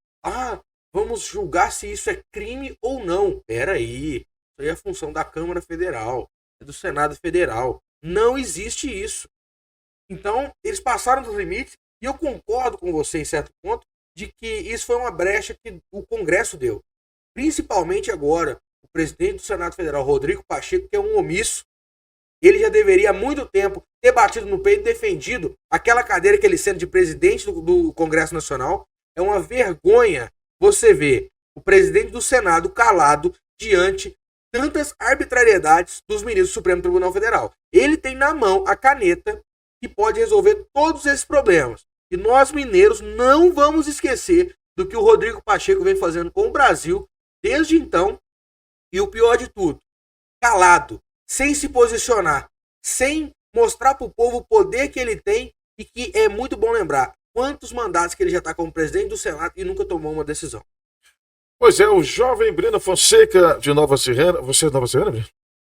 Vamos julgar se isso é crime ou não. Peraí, isso aí é função da Câmara Federal, do Senado Federal. Não existe isso. Então, eles passaram dos limites, e eu concordo com você em certo ponto, de que isso foi uma brecha que o Congresso deu. Principalmente agora, o presidente do Senado Federal, Rodrigo Pacheco, que é um omisso, ele já deveria há muito tempo ter batido no peito e defendido aquela cadeira que ele sendo de presidente do Congresso Nacional. É uma vergonha você ver o presidente do Senado calado diante tantas arbitrariedades dos ministros do Supremo Tribunal Federal. Ele tem na mão a caneta que pode resolver todos esses problemas. E nós, mineiros, não vamos esquecer do que o Rodrigo Pacheco vem fazendo com o Brasil desde então. E o pior de tudo, calado, sem se posicionar, sem mostrar para o povo o poder que ele tem, e que é muito bom lembrar quantos mandatos que ele já está como presidente do Senado e nunca tomou uma decisão. Pois é, o jovem Breno Fonseca de Nova Serrana. Você é de Nova Serrana, Breno?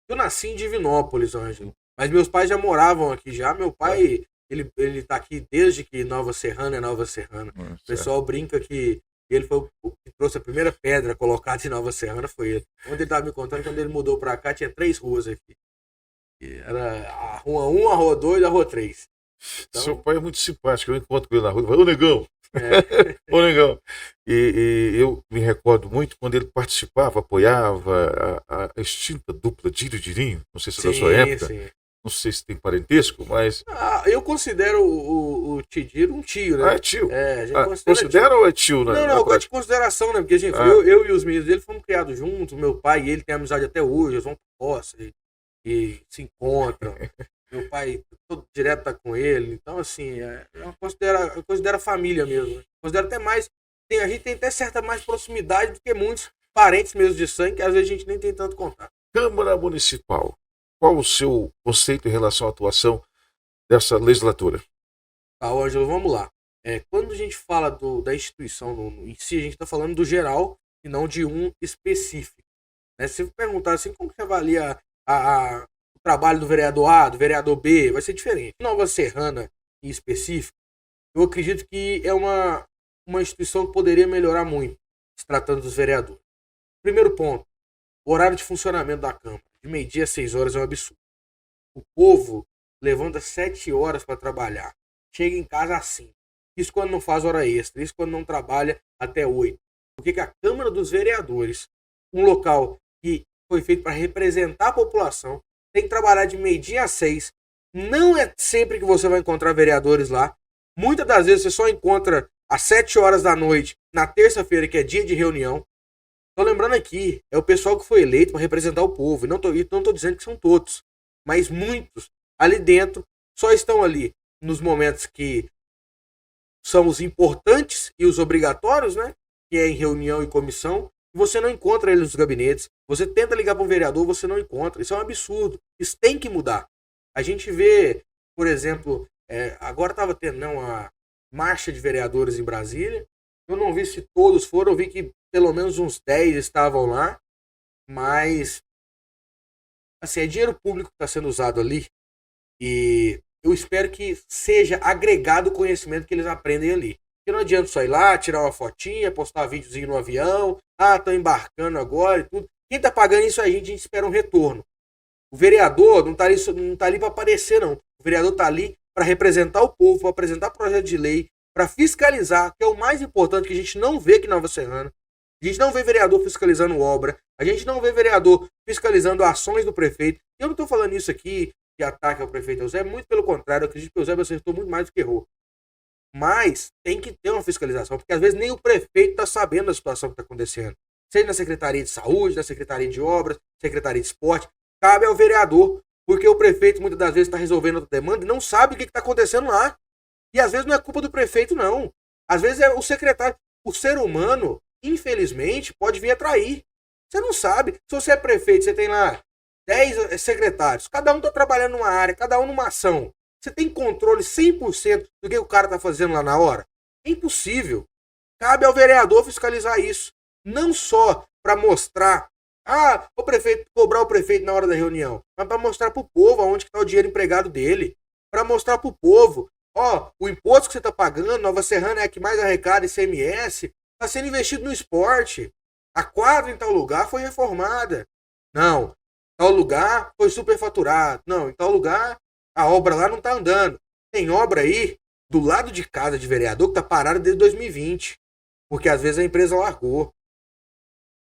Eu nasci em Divinópolis, Ângelo. Mas meus pais já moravam aqui já. Meu pai, ele tá aqui desde que Nova Serrana é Nova Serrana. O pessoal brinca que ele foi o que trouxe a primeira pedra colocada em Nova Serrana, foi ele. Onde ele estava me contando, quando ele mudou para cá, tinha 3 ruas aqui. E era a Rua 1, a Rua 2 e a Rua 3. Então... Seu pai é muito simpático, eu encontro com ele na rua, ele fala, ô negão! Ô negão! E eu me recordo muito quando ele participava, apoiava a extinta dupla Diro e Dirinho, não sei se é da sua época. Sim. Não sei se tem parentesco, mas... eu considero o Tidiro um tio, né? É tio? A gente considera tio. Ou é tio? Né? Não, eu gosto de consideração, né? Porque eu e os meninos dele fomos criados juntos, meu pai e ele têm amizade até hoje, eles vão pra roça e se encontram. Meu pai todo direto tá com ele, então assim, eu considero família mesmo. Né? Considero até mais, a gente tem até certa mais proximidade do que muitos parentes mesmo de sangue, que às vezes a gente nem tem tanto contato. Câmara Municipal. Qual o seu conceito em relação à atuação dessa legislatura? Ângelo, vamos lá. Quando a gente fala da instituição em si, a gente está falando do geral e não de um específico. Né? Se você perguntar assim, como que avalia o trabalho do vereador A, do vereador B, vai ser diferente. Nova Serrana, em específico, eu acredito que é uma instituição que poderia melhorar muito, se tratando dos vereadores. Primeiro ponto, o horário de funcionamento da Câmara. De meio-dia a 6 horas é um absurdo. O povo levanta 7 horas para trabalhar. Chega em casa assim. Isso quando não faz hora extra. Isso quando não trabalha até 8. Porque que a Câmara dos Vereadores, um local que foi feito para representar a população, tem que trabalhar de meio-dia a 6. Não é sempre que você vai encontrar vereadores lá. Muitas das vezes você só encontra às 7 horas da noite, na terça-feira, que é dia de reunião. Tô lembrando aqui, é o pessoal que foi eleito para representar o povo. E não tô dizendo que são todos, mas muitos ali dentro só estão ali nos momentos que são os importantes e os obrigatórios, né? Que é em reunião e comissão. E você não encontra eles nos gabinetes. Você tenta ligar para um vereador, você não encontra. Isso é um absurdo. Isso tem que mudar. A gente vê, por exemplo, agora estava tendo uma marcha de vereadores em Brasília. Eu não vi se todos foram, eu vi que pelo menos uns 10 estavam lá, mas assim, é dinheiro público que está sendo usado ali, e eu espero que seja agregado o conhecimento que eles aprendem ali. Porque não adianta só ir lá, tirar uma fotinha, postar videozinho no avião, estão embarcando agora e tudo. Quem está pagando isso aí, a gente espera um retorno. O vereador não está ali para aparecer, não. O vereador está ali para representar o povo, para apresentar projeto de lei, para fiscalizar, que é o mais importante, que a gente não vê aqui na Nova Serrana. A gente não vê vereador fiscalizando obra. A gente não vê vereador fiscalizando ações do prefeito. Eu não estou falando isso aqui de ataque ao prefeito Eusébio. Muito pelo contrário. Eu acredito que o Eusébio acertou muito mais do que errou. Mas tem que ter uma fiscalização. Porque às vezes nem o prefeito está sabendo da situação que está acontecendo. Seja na Secretaria de Saúde, na Secretaria de Obras, Secretaria de Esporte. Cabe ao vereador. Porque o prefeito muitas das vezes está resolvendo outra demanda e não sabe o que está acontecendo lá. E às vezes não é culpa do prefeito, não. Às vezes é o secretário. O ser humano, infelizmente, pode vir a trair. Você não sabe. Se você é prefeito, você tem lá 10 secretários, cada um está trabalhando numa área, cada um numa ação. Você tem controle 100% do que o cara está fazendo lá na hora? É impossível. Cabe ao vereador fiscalizar isso. Não só para mostrar, o prefeito, cobrar o prefeito na hora da reunião, mas para mostrar para o povo aonde está o dinheiro empregado dele. Para mostrar para o povo, o imposto que você está pagando, Nova Serrana é a que mais arrecada ICMS, está sendo investido no esporte. A quadra em tal lugar foi reformada. Não, tal lugar foi superfaturado. Não, em tal lugar a obra lá não está andando. Tem obra aí do lado de casa de vereador que está parada desde 2020. Porque às vezes a empresa largou.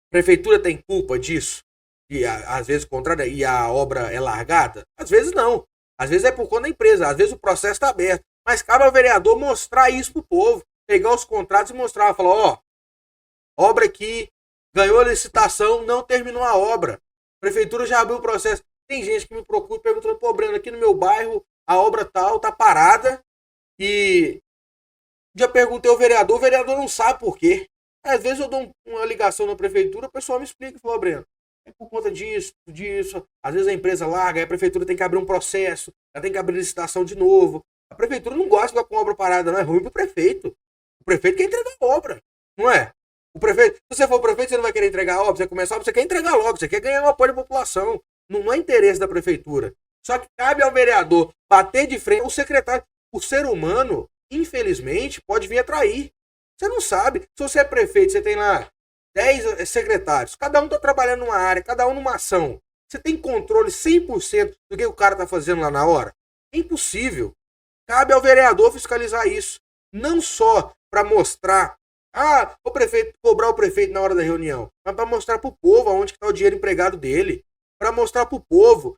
A prefeitura tem culpa disso? E às vezes o contrário, e a obra é largada? Às vezes não. Às vezes é por conta da empresa. Às vezes o processo está aberto. Mas cabe ao vereador mostrar isso pro povo. Pegar os contratos e mostrar. Falar, obra aqui, ganhou a licitação, não terminou a obra. A prefeitura já abriu o processo. Tem gente que me procura perguntando, Breno, aqui no meu bairro a obra tal tá parada e já perguntei ao vereador, o vereador não sabe por quê. Às vezes eu dou uma ligação na prefeitura, o pessoal me explica, falou, Breno, é por conta disso. Às vezes a empresa larga, aí a prefeitura tem que abrir um processo, ela tem que abrir licitação de novo. A prefeitura não gosta de ficar com a obra parada, não é ruim pro prefeito. O prefeito quer entregar a obra, não é? O prefeito, se você for prefeito, você não vai querer entregar a obra, você começar a obra, você quer entregar logo, você quer ganhar o apoio da população. Não é interesse da prefeitura. Só que cabe ao vereador bater de frente o secretário. O ser humano, infelizmente, pode vir a trair. Você não sabe. Se você é prefeito, você tem lá 10 secretários, cada um está trabalhando numa área, cada um numa ação. Você tem controle 100% do que o cara está fazendo lá na hora? É impossível. Cabe ao vereador fiscalizar isso. Não só para mostrar, o prefeito, cobrar o prefeito na hora da reunião, mas para mostrar para o povo aonde está o dinheiro empregado dele. Para mostrar para o povo,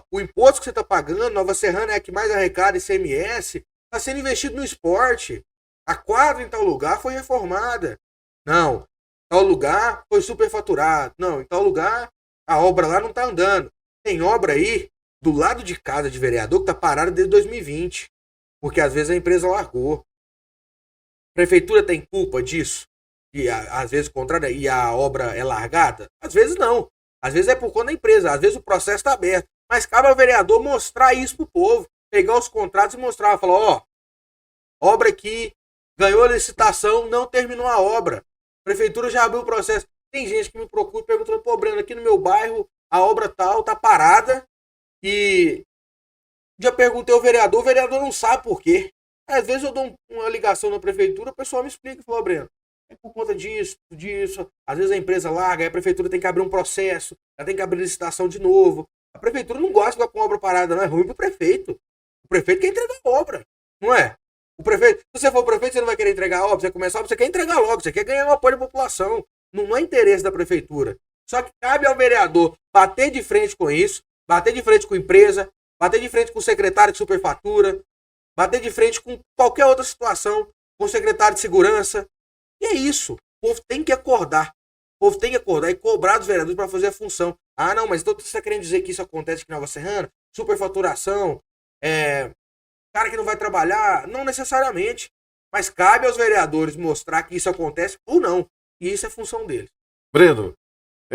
o imposto que você está pagando, Nova Serrana é a que mais arrecada ICMS, está sendo investido no esporte. A quadra em tal lugar foi reformada. Não, tal lugar foi superfaturado. Não, em tal lugar a obra lá não está andando. Tem obra aí do lado de casa de vereador que está parada desde 2020. Porque às vezes a empresa largou. A prefeitura tem culpa disso? E às vezes o contrário, e a obra é largada? Às vezes não. Às vezes é por conta da empresa, às vezes o processo está aberto. Mas cabe ao vereador mostrar isso pro povo. Pegar os contratos e mostrar. Falar, obra aqui, ganhou a licitação, não terminou a obra. A prefeitura já abriu o processo. Tem gente que me procura perguntando, Breno, aqui no meu bairro a obra tal tá parada e já perguntei ao vereador, o vereador não sabe por quê. Às vezes eu dou uma ligação na prefeitura, o pessoal me explica, falou, Breno, é por conta disso. Às vezes a empresa larga, aí a prefeitura tem que abrir um processo, ela tem que abrir licitação de novo. A prefeitura não gosta de ficar com a obra parada, não é ruim pro prefeito. O prefeito quer entregar a obra, não é? O prefeito, se você for prefeito, você não vai querer entregar a obra, você começar a obra, você quer entregar logo, você quer ganhar o apoio da população. Não é interesse da prefeitura. Só que cabe ao vereador bater de frente com isso, bater de frente com a empresa, bater de frente com o secretário de superfatura, bater de frente com qualquer outra situação, com o secretário de segurança. E é isso. O povo tem que acordar. O povo tem que acordar e cobrar dos vereadores para fazer a função. Não, mas então você está querendo dizer que isso acontece aqui na Nova Serrana? Superfaturação, cara que não vai trabalhar? Não necessariamente. Mas cabe aos vereadores mostrar que isso acontece ou não. E isso é função deles. Breno,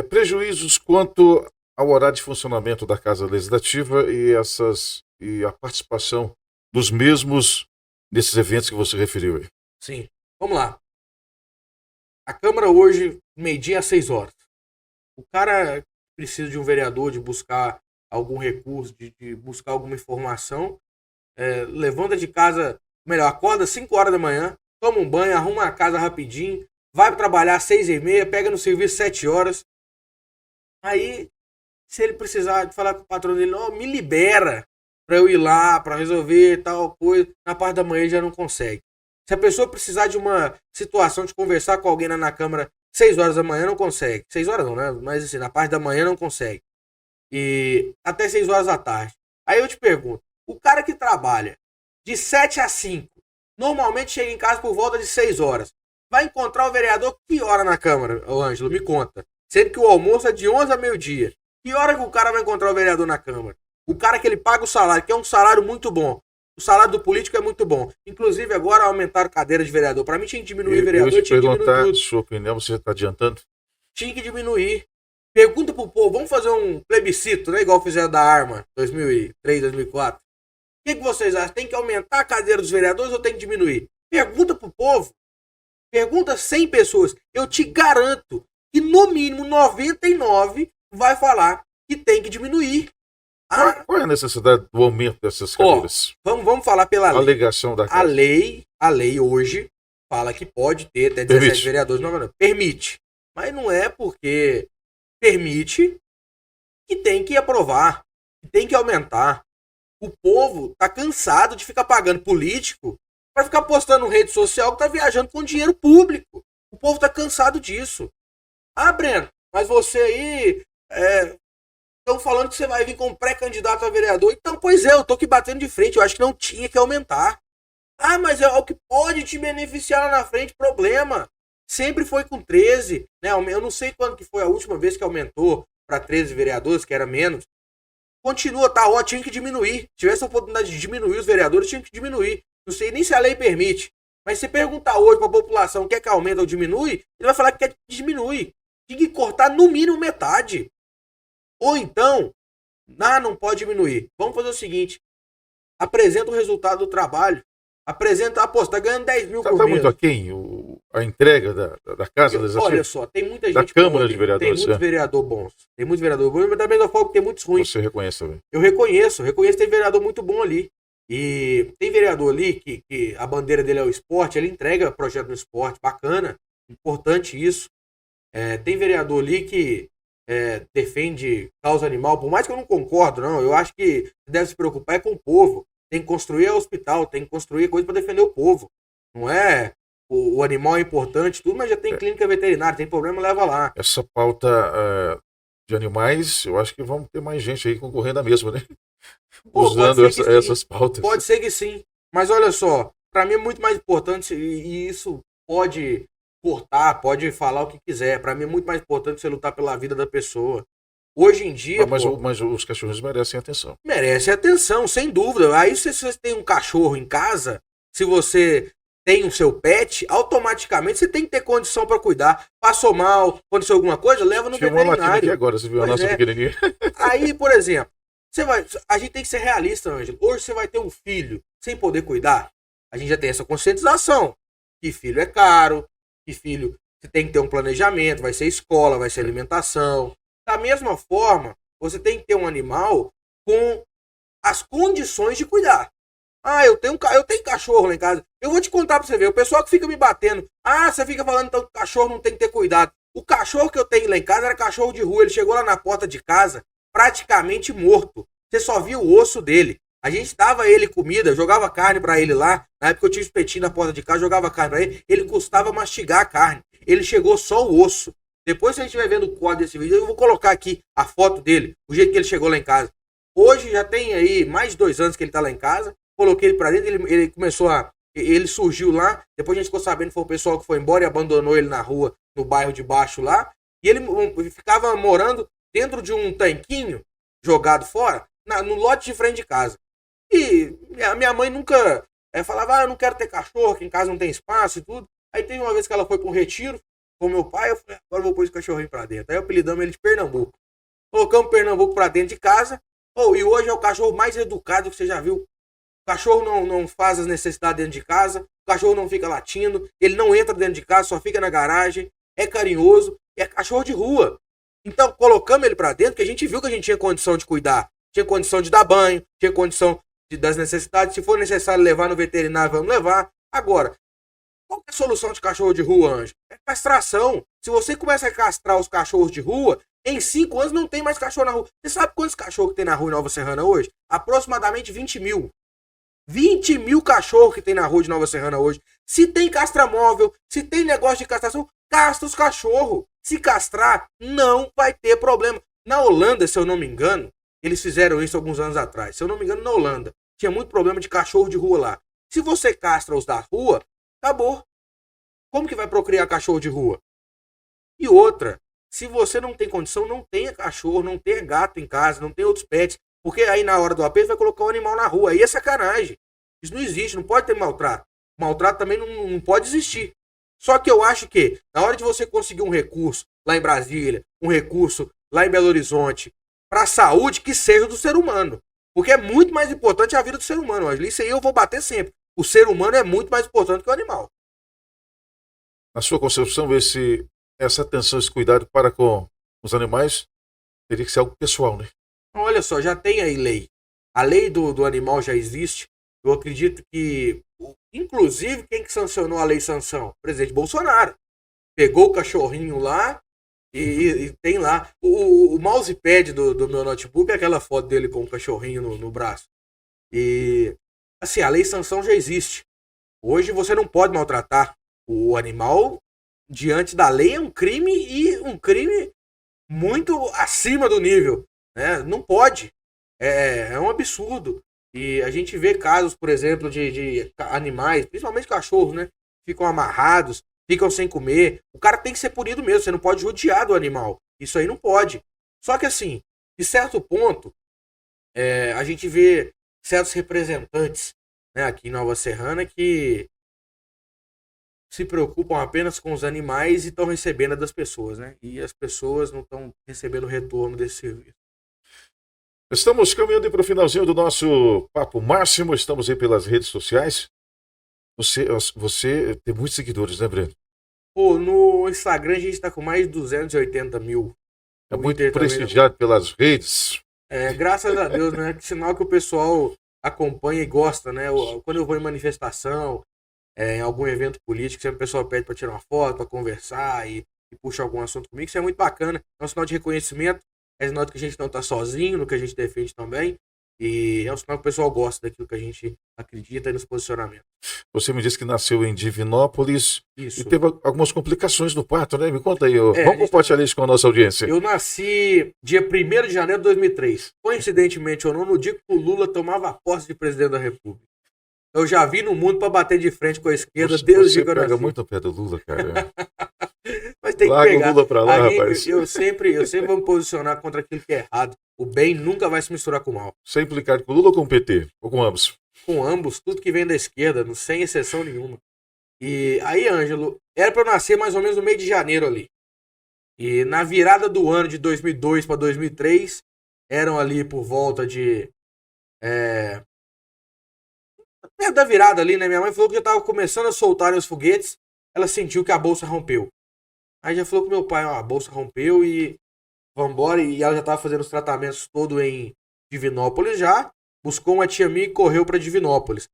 prejuízos quanto ao horário de funcionamento da Casa Legislativa e a participação dos mesmos nesses eventos que você referiu aí. Sim. Vamos lá. A Câmara hoje, meio-dia às 6 horas. O cara precisa de um vereador, de buscar algum recurso, de buscar alguma informação, levanta de casa, acorda às 5 horas da manhã, toma um banho, arruma a casa rapidinho, vai trabalhar às 6h30, pega no serviço 7 horas. Aí, se ele precisar de falar com o patrão dele, me libera para eu ir lá, para resolver tal coisa, na parte da manhã ele já não consegue. Se a pessoa precisar de uma situação de conversar com alguém na Câmara 6 horas da manhã, não consegue. 6 horas não, né? Mas assim, na parte da manhã não consegue. E até 6 horas da tarde. Aí eu te pergunto, o cara que trabalha de 7 a 5, normalmente chega em casa por volta de 6 horas. Vai encontrar o vereador que hora na Câmara, ô Ângelo? Me conta. Sendo que o almoço é de 11 a meio-dia. Que hora que o cara vai encontrar o vereador na Câmara? O cara que ele paga o salário, que é um salário muito bom. O salário do político é muito bom. Inclusive, agora aumentaram cadeira de vereador. Para mim, tinha que diminuir vereador. Eu te perguntar, sua opinião, você já está adiantando? Tinha que diminuir. Pergunta pro povo, vamos fazer um plebiscito, né? Igual fizeram da arma, 2003, 2004. O que vocês acham? Tem que aumentar a cadeira dos vereadores ou tem que diminuir? Pergunta pro povo. Pergunta 100 pessoas. Eu te garanto que no mínimo 99 vai falar que tem que diminuir. Qual é a necessidade do aumento dessas cadeiras? Vamos falar pela lei. Alegação da casa. A lei hoje fala que pode ter até 17 vereadores. Não, permite. Mas não é porque permite que tem que aprovar, que tem que aumentar. O povo tá cansado de ficar pagando político para ficar postando em rede social que tá viajando com dinheiro público. O povo tá cansado disso. Breno, mas você aí estão falando que você vai vir como pré-candidato a vereador. Então, pois é, eu tô aqui batendo de frente. Eu acho que não tinha que aumentar. Mas é o que pode te beneficiar lá na frente. Problema. Sempre foi com 13. Né? Eu não sei quando que foi a última vez que aumentou para 13 vereadores, que era menos. Continua, tá ótimo, tinha que diminuir. Se tivesse a oportunidade de diminuir os vereadores, tinha que diminuir. Não sei nem se a lei permite. Mas se perguntar hoje para a população quer que aumente ou diminui, ele vai falar que quer que diminui. Tem que cortar no mínimo metade. Ou então, não pode diminuir. Vamos fazer o seguinte. Apresenta o resultado do trabalho. Apresenta, tá ganhando 10 mil por mês. Está muito aquém a entrega da Casa das Olha só, tem muita gente da Câmara boa, de Vereadores. Tem muitos vereadores bons. Tem muitos vereadores bons, mas da mesma forma que tem muitos ruins. Você reconhece também? Eu reconheço, tem vereador muito bom ali. E tem vereador ali que a bandeira dele é o esporte, ele entrega projeto no esporte, bacana, importante isso. Tem vereador ali que defende causa animal, por mais que eu não concordo, não, eu acho que deve se preocupar com o povo. Tem que construir hospital, tem que construir coisa para defender o povo. Não é o animal é importante, tudo, mas já tem clínica veterinária, tem problema, leva lá. Essa pauta de animais, eu acho que vamos ter mais gente aí concorrendo à mesma, né? Usando essas pautas. Pode ser que sim. Mas olha só, para mim é muito mais importante, e isso pode cortar, pode falar o que quiser. Para mim é muito mais importante você lutar pela vida da pessoa. Hoje em dia. Mas os cachorros merecem atenção. Merecem atenção, sem dúvida. Aí, se você tem um cachorro em casa, se você tem o seu pet, automaticamente você tem que ter condição para cuidar. Passou mal, aconteceu alguma coisa, leva no veterinário. Aqui agora, você viu a nossa pequenininha. Aí, por exemplo, a gente tem que ser realista, Ângelo. Hoje você vai ter um filho sem poder cuidar. A gente já tem essa conscientização. Que filho é caro, que filho você tem que ter um planejamento, vai ser escola, vai ser alimentação. Da mesma forma, você tem que ter um animal com as condições de cuidar. Eu tenho cachorro lá em casa. Eu vou te contar pra você ver. O pessoal que fica me batendo. Você fica falando então que o cachorro não tem que ter cuidado. O cachorro que eu tenho lá em casa era cachorro de rua. Ele chegou lá na porta de casa praticamente morto. Você só viu o osso dele. A gente dava ele comida, jogava carne pra ele lá. Na época eu tinha espetinho na porta de casa, jogava carne pra ele. Ele custava mastigar a carne. Ele chegou só o osso. Depois, se a gente estiver vendo o código desse vídeo, eu vou colocar aqui a foto dele, o jeito que ele chegou lá em casa. Hoje já tem aí mais de 2 anos que ele tá lá em casa. Coloquei ele pra dentro, ele começou ele surgiu lá. Depois a gente ficou sabendo que foi o pessoal que foi embora e abandonou ele na rua, no bairro de baixo lá. E ele ficava morando dentro de um tanquinho jogado fora, no lote de frente de casa. E a minha mãe nunca falava, eu não quero ter cachorro, que em casa não tem espaço e tudo. Aí teve uma vez que ela foi para um retiro com meu pai, eu falei, agora eu vou pôr esse cachorrinho pra dentro. Aí apelidamos ele de Pernambuco. Colocamos Pernambuco pra dentro de casa. E hoje é o cachorro mais educado que você já viu. O cachorro não faz as necessidades dentro de casa. O cachorro não fica latindo. Ele não entra dentro de casa, só fica na garagem. É carinhoso. É cachorro de rua. Então colocamos ele pra dentro, que a gente viu que a gente tinha condição de cuidar. Tinha condição de dar banho. Tinha condição das necessidades. Se for necessário levar no veterinário, vamos levar. Agora, qual que é a solução de cachorro de rua, Anjo? É castração. Se você começa a castrar os cachorros de rua, em 5 anos não tem mais cachorro na rua. Você sabe quantos cachorros que tem na rua em Nova Serrana hoje? Aproximadamente 20 mil. 20 mil cachorros que tem na rua de Nova Serrana hoje. Se tem castramóvel, se tem negócio de castração, castra os cachorros. Se castrar, não vai ter problema. Na Holanda, se eu não me engano, eles fizeram isso alguns anos atrás. Se eu não me engano, na Holanda, tinha muito problema de cachorro de rua lá. Se você castra os da rua, acabou. Como que vai procriar cachorro de rua? E outra, se você não tem condição, não tenha cachorro, não tenha gato em casa, não tenha outros pets. Porque aí na hora do aperto vai colocar o animal na rua. Aí é sacanagem. Isso não existe, não pode ter maltrato. Maltrato também não pode existir. Só que eu acho que na hora de você conseguir um recurso lá em Brasília, um recurso lá em Belo Horizonte para a saúde que seja do ser humano. Porque é muito mais importante a vida do ser humano, Ângelo. Isso aí eu vou bater sempre. O ser humano é muito mais importante que o animal. Na sua concepção, essa atenção, esse cuidado para com os animais teria que ser algo pessoal, né? Olha só, já tem aí lei. A lei do animal já existe. Eu acredito que, inclusive, quem que sancionou a lei sanção? O presidente Bolsonaro. Pegou o cachorrinho lá e tem lá. O mousepad do meu notebook é aquela foto dele com o cachorrinho no braço. E, assim, a lei sanção já existe. Hoje você não pode maltratar o animal. Diante da lei é um crime e um crime muito acima do nível. Né? Não pode. É um absurdo. E a gente vê casos, por exemplo, de animais, principalmente cachorros, né? Ficam amarrados, ficam sem comer. O cara tem que ser punido mesmo. Você não pode judiar do animal. Isso aí não pode. Só que assim, de certo ponto, a gente vê certos representantes, né, aqui em Nova Serrana que se preocupam apenas com os animais e estão recebendo a das pessoas, né? E as pessoas não estão recebendo o retorno desse serviço. Estamos caminhando para o finalzinho do nosso Papo Máximo. Estamos aí pelas redes sociais. Você tem muitos seguidores, né, Breno? Pô, no Instagram a gente está com mais de 280 mil. É muito prestigiado pelas redes. Graças a Deus, né? Que sinal que o pessoal acompanha e gosta, né? Quando eu vou em manifestação, em algum evento político, sempre o pessoal pede para tirar uma foto, para conversar e puxa algum assunto comigo. Isso é muito bacana. É um sinal de reconhecimento. É um sinal de que a gente não está sozinho no que a gente defende também. E é um sinal que o pessoal gosta daquilo que a gente acredita e nos posicionamentos. Você me disse que nasceu em Divinópolis. Isso. E teve algumas complicações no parto, né? Me conta aí. Vamos compartilhar isso com a nossa audiência. Eu nasci dia 1º de janeiro de 2003. Coincidentemente ou não, no dia que o Lula tomava posse de presidente da República. Eu já vim no mundo para bater de frente com a esquerda desde que eu nasci. Você pega muito ao pé do Lula, cara. Mas tem que Larga pegar. o Lula pra lá, rapaz. Eu sempre vou me posicionar contra aquilo que é errado. O bem nunca vai se misturar com o mal. Você é implicado com o Lula ou com o PT? Ou com ambos? Com ambos, tudo que vem da esquerda, sem exceção nenhuma. E aí, Ângelo, era para eu nascer mais ou menos no meio de janeiro ali. E na virada do ano de 2002 para 2003, eram ali por volta de... perto da virada ali, né? Minha mãe falou que já tava começando a soltar os foguetes. Ela sentiu que a bolsa rompeu. Aí já falou com meu pai, ó, a bolsa rompeu e vambora. E ela já tava fazendo os tratamentos todo em Divinópolis já. Buscou uma tia minha e correu para Divinópolis.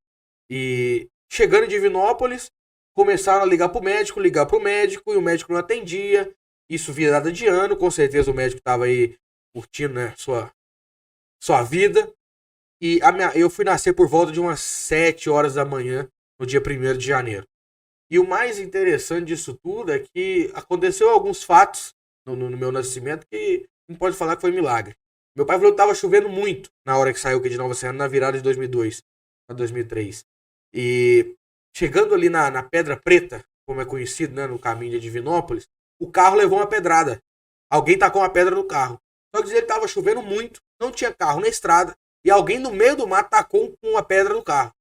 E chegando em Divinópolis, começaram a ligar pro médico, e o médico não atendia. Isso virada de ano, com certeza o médico tava aí curtindo, né, sua vida. E eu fui nascer por volta de umas 7 horas da manhã, no dia 1º de janeiro. E o mais interessante disso tudo é que aconteceu alguns fatos no meu nascimento que não pode falar que foi milagre. Meu pai falou que estava chovendo muito na hora que saiu aqui de Nova Serrana, na virada de 2002 para 2003. E chegando ali na Pedra Preta, como é conhecido, né, no caminho de Divinópolis, o carro levou uma pedrada. Alguém tacou uma pedra no carro. Só que ele estava chovendo muito, não tinha carro na estrada, e alguém no meio do mato tacou uma pedra no carro.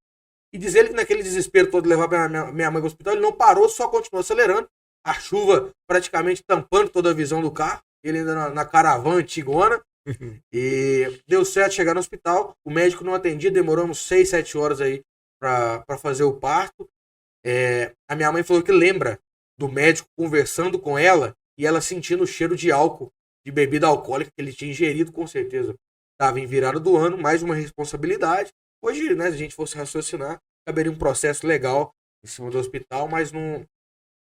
E diz ele que naquele desespero todo de levar minha mãe para o hospital, ele não parou, só continuou acelerando. A chuva praticamente tampando toda a visão do carro. Ele ainda na caravana antigona. E deu certo chegar no hospital. O médico não atendia, demoramos 6, 7 horas aí para fazer o parto. A minha mãe falou que lembra do médico conversando com ela e ela sentindo o cheiro de álcool, de bebida alcoólica que ele tinha ingerido, com certeza. Estava em virada do ano, mais uma responsabilidade. Hoje, né, se a gente fosse raciocinar, caberia um processo legal em cima do hospital, mas não,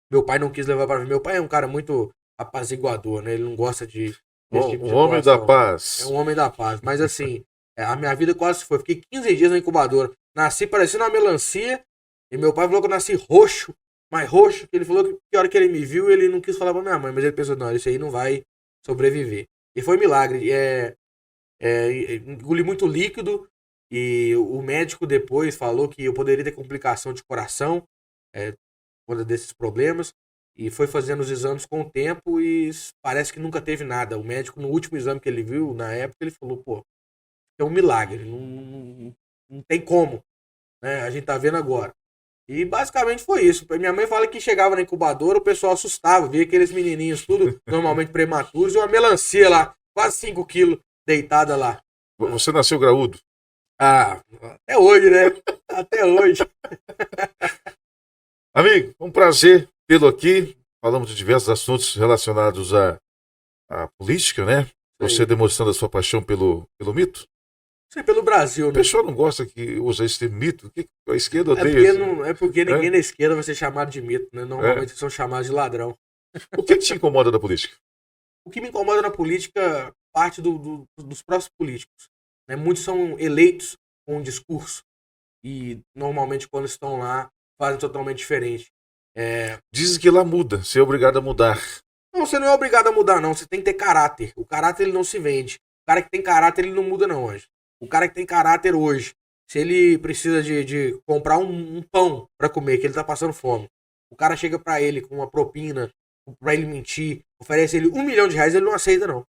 meu pai não quis levar para mim. Meu pai é um cara muito apaziguador, né? Ele não gosta de... Um homem da paz. É um homem da paz. Mas assim, a minha vida quase foi. Fiquei 15 dias na incubadora. Nasci parecendo uma melancia. E meu pai falou que eu nasci roxo. Mais roxo. Ele falou que a hora que ele me viu, ele não quis falar pra minha mãe. Mas ele pensou, não, isso aí não vai sobreviver. E foi milagre. Engoli muito líquido. E o médico depois falou que eu poderia ter complicação de coração. Por conta desses problemas. E foi fazendo os exames com o tempo e parece que nunca teve nada. O médico, no último exame que ele viu, na época, ele falou, pô, é um milagre, não tem como, né? A gente tá vendo agora. E basicamente foi isso. Minha mãe fala que chegava na incubadora, o pessoal assustava, via aqueles menininhos tudo normalmente prematuros e uma melancia lá quase 5 quilos deitada lá. Você nasceu graúdo? Ah, até hoje, né? Até hoje. Amigo, um prazer tê-lo aqui. Falamos de diversos assuntos relacionados à política, né? Você demonstrando a sua paixão pelo mito. Sim, pelo Brasil, O né? pessoal não gosta que usa esse termo mito. A esquerda odeia isso. É porque ninguém na esquerda vai ser chamado de mito, né? Normalmente são chamados de ladrão. O que te incomoda da política? O que me incomoda na política parte dos próprios políticos. Né? Muitos são eleitos com um discurso e normalmente quando estão lá fazem totalmente diferente. Dizem que lá muda, você é obrigado a mudar. Não, você não é obrigado a mudar, não. Você tem que ter caráter. O caráter ele não se vende. O cara que tem caráter ele não muda, não, hoje. O cara que tem caráter hoje, se ele precisa de comprar um pão para comer, que ele tá passando fome, o cara chega para ele com uma propina, para ele mentir, oferece ele R$1 milhão, ele não aceita, não.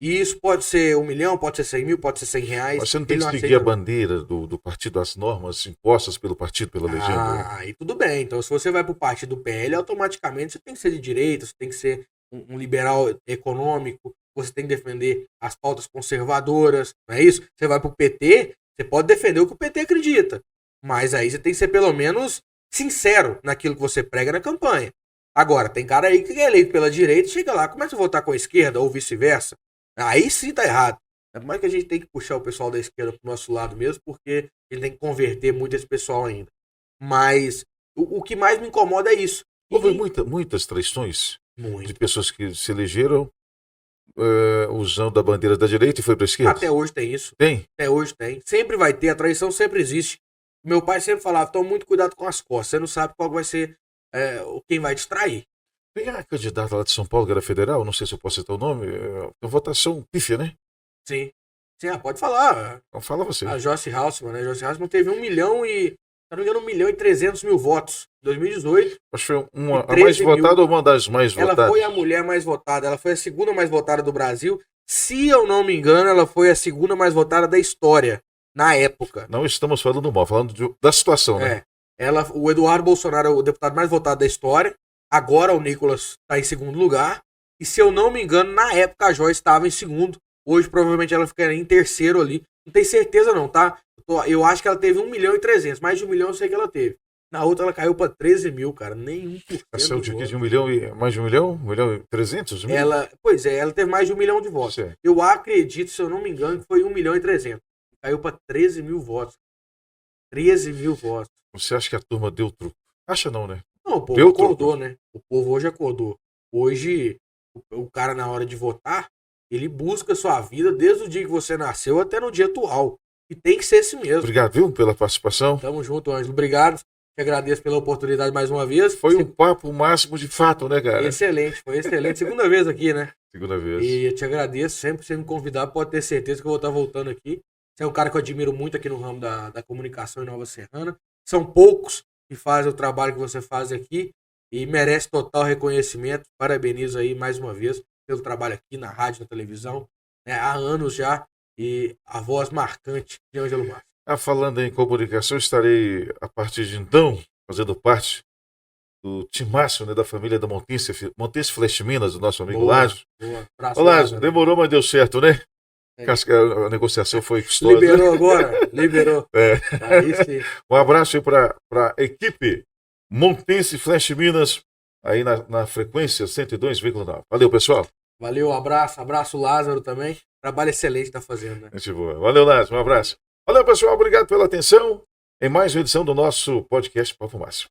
E isso pode ser 1 milhão, pode ser 100 mil, pode ser R$100. Mas você não tem que seguir a bandeira do partido, as normas impostas pelo partido, pela legenda. Aí tudo bem. Então, se você vai pro partido PL, automaticamente você tem que ser de direita, você tem que ser um liberal econômico, você tem que defender as pautas conservadoras, não é isso? Você vai pro PT, você pode defender o que o PT acredita, mas aí você tem que ser pelo menos sincero naquilo que você prega na campanha. Agora, tem cara aí que é eleito pela direita, chega lá, começa a votar com a esquerda ou vice-versa, aí sim tá errado. É mais que a gente tem que puxar o pessoal da esquerda pro nosso lado mesmo, porque a gente tem que converter muito esse pessoal ainda. Mas o que mais me incomoda é isso. Houve muitas traições de pessoas que se elegeram usando a bandeira da direita e foi para a esquerda. Até hoje tem isso. Tem? Até hoje tem. Sempre vai ter, a traição sempre existe. Meu pai sempre falava, toma muito cuidado com as costas, você não sabe qual vai ser quem vai te trair. Tem a candidata lá de São Paulo, que era federal, não sei se eu posso citar o nome, votação pífia, né? Sim. Sim, pode falar. Então fala você. A Joyce Haussmann, né? Joyce Haussmann teve 1 milhão e, se não me engano, 1.300.000 votos em 2018. Acho que foi a mais votada ou uma das mais votadas? Ela foi a mulher mais votada, ela foi a segunda mais votada do Brasil. Se eu não me engano, ela foi a segunda mais votada da história, na época. Não estamos falando mal, falando da situação, né? O Eduardo Bolsonaro é o deputado mais votado da história. Agora o Nicolas está em segundo lugar. E se eu não me engano, na época a Joyce estava em segundo. Hoje provavelmente ela ficaria em terceiro ali. Não tenho certeza não, tá? Eu acho que ela teve 1.300.000. Mais de 1 milhão eu sei que ela teve. Na outra ela caiu para 13 mil, cara. Nem 1%. Saiu de 1 milhão e mais de 1 milhão? 1 milhão e 300 mil? Ela teve mais de 1 milhão de votos. Certo. Eu acredito, se eu não me engano, que foi 1.300.000. Caiu para 13 mil votos. 13 mil votos. Você acha que a turma deu truque? Acha não, né? Não, o povo acordou, né? O povo hoje acordou. Hoje, o cara, na hora de votar, ele busca a sua vida desde o dia que você nasceu até no dia atual. E tem que ser assim mesmo. Obrigado, viu, pela participação. Tamo junto, Ângelo. Obrigado. Te agradeço pela oportunidade mais uma vez. Foi um papo máximo de fato, né, cara? Excelente, foi excelente. Segunda vez aqui, né? Segunda vez. E eu te agradeço. Sempre que você me convidar, pode ter certeza que eu vou estar voltando aqui. Você é um cara que eu admiro muito aqui no ramo da comunicação em Nova Serrana. São poucos que fazem o trabalho que você faz aqui e merece total reconhecimento. Parabenizo aí mais uma vez pelo trabalho aqui na rádio, na televisão, né? Há anos já, e a voz marcante de Ângelo Márcio. Falando em comunicação, estarei a partir de então fazendo parte do timaço, né, da família da Montense Flash Minas, do nosso amigo Lázaro. Ô Lázaro, demorou, mas deu certo, né? Acho que a negociação foi custosa. Liberou agora? Liberou. Aí sim. Um abraço aí para a equipe Montense Flash Minas, aí na frequência 102,9. Valeu, pessoal. Valeu, abraço Lázaro também. Trabalho excelente tá fazendo, né? Gente boa. Valeu, Lázaro, um abraço. Valeu, pessoal, obrigado pela atenção em mais uma edição do nosso podcast Papo Márcio.